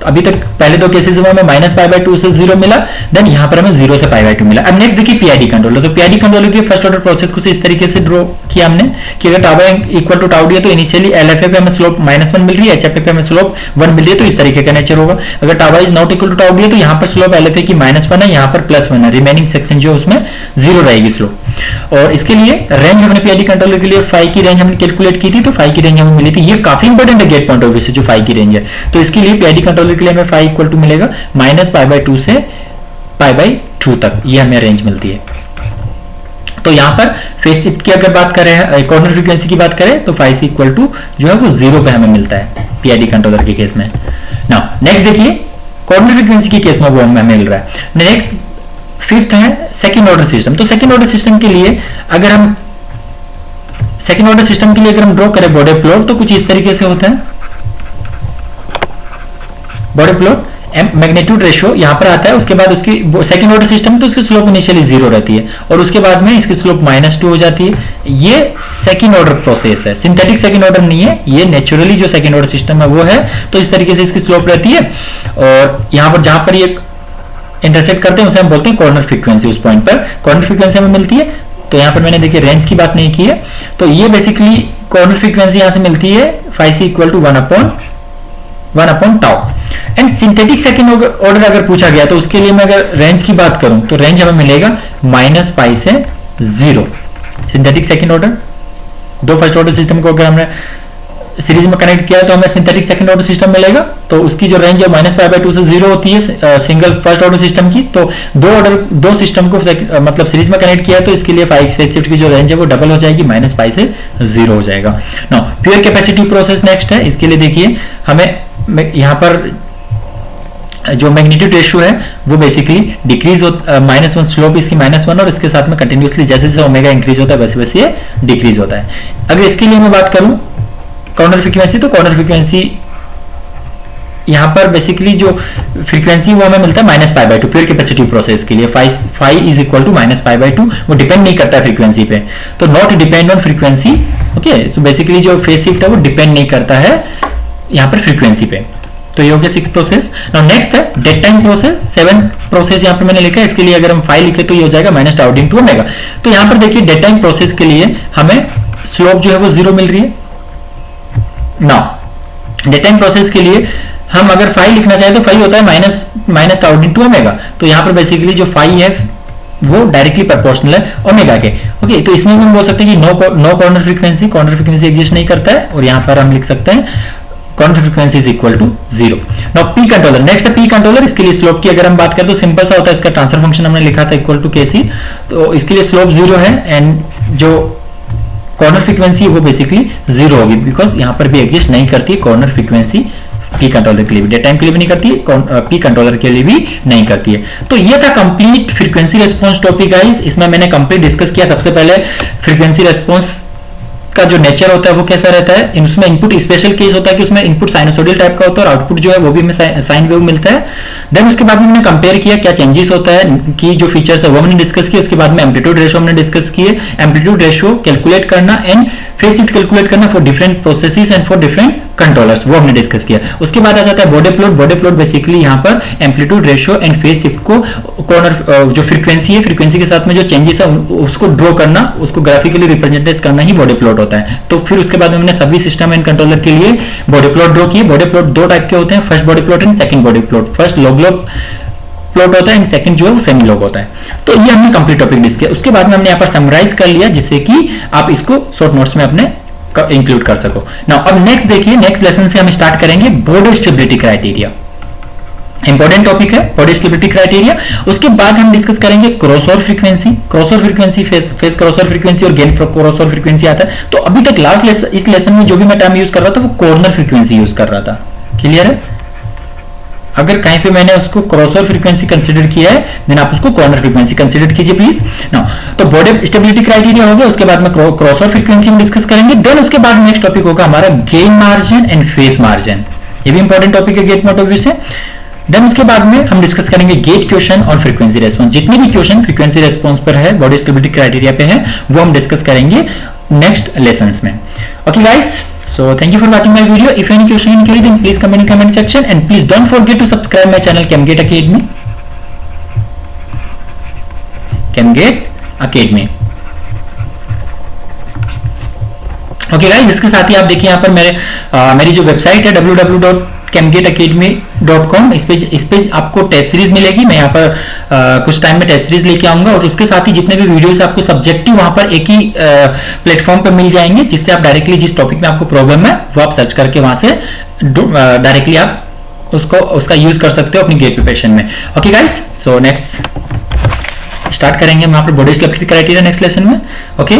अभी तक पहले दो केसेस में हमें -π/2 से 0 मिला, देन यहाँ पर हमें 0 से π/2 मिला। अब नेक्स्ट देखिए पीआईडी कंट्रोलर। तो पीआईडी कंट्रोलर की फर्स्ट ऑर्डर प्रोसेस कुछ इस तरीके से ड्रॉ किया हमने कि अगर tau equal to tau D है तो इनिशियली एलएफए पे हमें स्लोप -1 मिल रही है, एचएफए पे हमें स्लोप 1 मिल रही है, तो इस तरीके का नेचर होगा। अगर tau is not equal to tau D है तो यहाँ पर स्लोप एलएफए की -1 है, यहाँ पर +1 है, रिमेनिंग सेक्शन जो उसमें 0 रहेगी स्लोप। और इसके लिए रेंज हमने पीआईडी कंट्रोलर के लिए फाई की रेंज हमने कैलकुलेट की थी, तो फाई की रेंज हमें मिली थी। ये काफी इंपॉर्टेंट है गेट पॉइंट ऑफ व्यू से जो फाई की रेंज है। तो इसके लिए पीआईडी कंट्रोलर के लिए हमें फाई इक्वल टू मिलेगा -π/2 से π/2 तक, ये हमें रेंज मिलती है। तो यहां पर फेज शिफ्ट की अगर बात करें, कॉर्नर फ्रीक्वेंसी की बात करें तो फाई इक्वल टू जो है वो 0 पे हमें मिलता है पीआईडी कंट्रोलर के केस में। नाउ नेक्स्ट देखिए कॉर्नर फ्रीक्वेंसी के केस में वो हमें मिल रहा है। नेक्स्ट फिफ्थ है सेकंड ऑर्डर सिस्टम। तो सेकंड ऑर्डर सिस्टम के लिए अगर हम ड्रॉ करें बॉडी प्लॉट तो कुछ इस तरीके से होता है। बॉडी प्लॉट मैग्नीट्यूड रेशियो यहां पर आता है, उसके बाद उसकी सेकंड ऑर्डर सिस्टम तो उसकी स्लोप इनिशियली 0 रहती है और उसके बाद में इसकी स्लोप -2 हो जाती है। ये सेकंड ऑर्डर प्रोसेस है, सिंथेटिक सेकंड ऑर्डर नहीं है, ये नेचुरली जो सेकंड ऑर्डर सिस्टम है वो है। तो इस तरीके से इसकी स्लोप रहती है, और यहां पर जहां पर ये इंटरसेक्ट करते हैं उसे हम बोलते हैं कॉर्नर फ्रीक्वेंसी। उस पॉइंट पर कॉर्नर फ्रीक्वेंसी हमें मिलती है। तो यहां पर मैंने देखिए रेंज की बात नहीं की है, तो ये बेसिकली कॉर्नर फ्रीक्वेंसी यहां से मिलती है phi C equal to 1 tau. And synthetic second order अगर पूछा गया तो उसके लिए मैं अगर रेंज की बात करूं तो रेंज हमें मिलेगा -π से 0। सिंथेटिक सेकंड ऑर्डर, दो फर्स्ट ऑर्डर सिस्टम को अगर हमने सीरीज में कनेक्ट किया तो हमें सिंथेटिक सेकंड ऑर्डर सिस्टम मिलेगा। तो उसकी जो रेंज है -π/2 से 0 होती है सिंगल फर्स्ट ऑर्डर सिस्टम की। तो दो सिस्टम को मतलब सीरीज में कनेक्ट किया तो इसके लिए फेज शिफ्ट की जो रेंज है वो डबल हो जाएगी, -π से 0 हो जाएगा। Now pure capacity process next है। इसके लिए देखिए हमें यहाँ पर जो मैग्नीट्यूड रेशियो है वो बेसिकली डिक्रीज -1 स्लोप इसकी -1 और इसके साथ में कंटिन्यूसली जैसे जैसे ओमेगा इंक्रीज होता है वैसे वैसे ये डिक्रीज होता है। अगर इसके लिए मैं बात करूं कॉर्नर फ्रीक्वेंसी, तो कॉर्नर फ्रीक्वेंसी यहां पर बेसिकली जो फ्रीक्वेंसी वो हमें मिलता है -π/2 प्योर कैपेसिटी प्रोसेस के लिए। फाई इज इक्वल टू -π/2, वो डिपेंड नहीं करता है फ्रीक्वेंसी पे, तो not depend on frequency. Okay, तो बेसिकली जो फेज शिफ्ट है वो डिपेंड नहीं करता है यहां पर फ्रीक्वेंसी पे। तो ये हो गया 6 प्रोसेस। नाउ नेक्स्ट है डेड टाइम प्रोसेस। 7 प्रोसेस यहां पर मैंने लिखा है, इसके लिए अगर हम फाई लिखे तो ये हो जाएगा -τ/2 ओमेगा। तो यहां पर देखिए डेड टाइम प्रोसेस के लिए हमें स्लोप जो है वो 0 मिल रही है। नाउ डेड टाइम प्रोसेस के लिए हम अगर फाई लिखना चाहे तो फाई होता है -τ/2 ओमेगा। तो यहां पर बेसिकली जो फाई है वो डायरेक्टली प्रोपोर्शनल है ओमेगा के। ओके, तो इसमें हम बोल सकते हैं कि नो कॉर्नर फ्रीक्वेंसी एग्जिस्ट नहीं करता है, और यहां पर हम लिख सकते हैं corner frequency is equal to 0। Now P controller, next है पी कंट्रोलर। इसके लिए स्लोप की अगर हम बात करें तो सिंपल सा होता है, इसका ट्रांसफर फंक्शन हमने लिखा था इक्वल टू केसी। तो इसके लिए स्लोप 0 है एंड जो कॉर्नर फ्रीक्वेंसी वो बेसिकली 0 होगी, बिकॉज यहां पर भी एग्जिस्ट नहीं करती कॉर्नर फ्रीक्वेंसी पी कंट्रोलर के लिए भी, डेट टाइम के लिए भी नहीं करती है, पी कंट्रोलर के लिए भी नहीं करती है। तो ये था complete frequency response topic guys. इसमें मैंने कंप्लीट डिस्कस किया। सबसे पहले फ्रीक्वेंसी रेस्पॉन्स का जो नेचर होता है वो कैसा रहता है, उसमें इनपुट स्पेशल केस होता है कि उसमें इनपुट साइनसोइडल टाइप का होता है और आउटपुट जो है वो भी हमें साइन वेव मिलता है। देन उसके बाद में हमने कंपेयर किया क्या चेंजेस होता है कि जो फीचर्स है वो हमने डिस्कस किया। उसके बाद में एम्पलीट्यूड रेशियो हमने डिस्कस किए, एम्पलीट्यूड रेशियो कैलकुलेट करना एंड फेज शिफ्ट कैलकुलेट करना for different processes and for different controllers, वो हमने डिस्कस किया। उसके बाद आ जाता है Bode plot. Body plot basically यहाँ पर amplitude ratio and phase shift को कॉर्नर जो फ्रीक्वेंसी है, फ्रीक्वेंसी के साथ में जो चेंजेस है उसको ड्रॉ करना, उसको ग्राफिकली रिप्रेजेंटेट करना ही बॉडी प्लॉट होता है। तो फिर उसके बाद में हमने सभी सिस्टम एंड कंट्रोलर के लिए बॉडी प्लॉट ड्रॉ किए। बॉडी प्लॉट दो टाइप के होते हैं, first Bode plot and second Bode plot. First log plot होता है एंड सेकंड जो है वो सेमी लॉग होता है। तो ये हमने कंप्लीट टॉपिक डिस्कस किया। उसके बाद में हमने यहाँ पर समराइज कर लिया जिससे कि आप इसको शॉर्ट नोट्स में अपने इंक्लूड कर सको। नाउ अब नेक्स्ट देखिए, नेक्स्ट लेसन से हम स्टार्ट करेंगे body stability criteria. Important topic है बॉडी स्टेबिलिटी क्राइटेरिया। उसके बाद हम डिस्कस करेंगे crossover frequency, phase crossover frequency और गेन क्रॉसओवर फ्रीक्वेंसी आता है। तो अभी तक लास्ट इस लेसन में जो भी मैं टर्म यूज कर रहा था वो कॉर्नर फ्रीक्वेंसी यूज कर रहा था। क्लियर है? अगर कहीं पे मैंने उसको क्रॉसओवर फ्रीक्वेंसी कंसीडर किया है, देन आप उसको कॉर्नर फ्रीक्वेंसी कंसीडर कीजिए प्लीज। नाउ तो बॉडी स्टेबिलिटी क्राइटेरिया हो गया, उसके बाद में क्रॉसओवर फ्रीक्वेंसी में डिस्कस करेंगे। देन उसके बाद नेक्स्ट टॉपिक होगा हमारा gain margin and phase margin, ये भी इंपॉर्टेंट टॉपिक है गेट मोटो व्यू से। देन उसके बाद में हम डिस्कस करेंगे गेट क्वेश्चन और फ्रीक्वेंसी रेस्पॉन्स, जितने भी क्वेश्चन फ्रीक्वेंसी रेस्पॉन्स पर है, बॉडी स्टेबिलिटी क्राइटेरिया पे है, वो हम डिस्कस करेंगे नेक्स्ट लेसन्स में। Okay guys, so thank you for watching my video. If any question in query, then please comment in comment section, and please don't forget to subscribe my channel ChemGate Academy. ChemGate Academy. Okay guys, इसके साथ ही आप देखिए यहाँ पर मेरी जो website है www.chemgateacademy.com, इस पे आपको टेस्ट सीरीज मिलेगी। मैं यहाँ पर कुछ टाइम में टेस्ट सीरीज लेके आऊंगा, और उसके साथ ही जितने भी वीडियोस आपको सब्जेक्टिव वहां पर एक ही प्लेटफॉर्म पर मिल जाएंगे, जिससे आप डायरेक्टली जिस टॉपिक में आपको प्रॉब्लम है वो आप सर्च करके वहां से डायरेक्टली आप उसका यूज कर सकते हो अपनी गेट प्रिपरेशन में। Okay guys, so next start करेंगे हम यहाँ पर body stability criteria next lesson में। ओके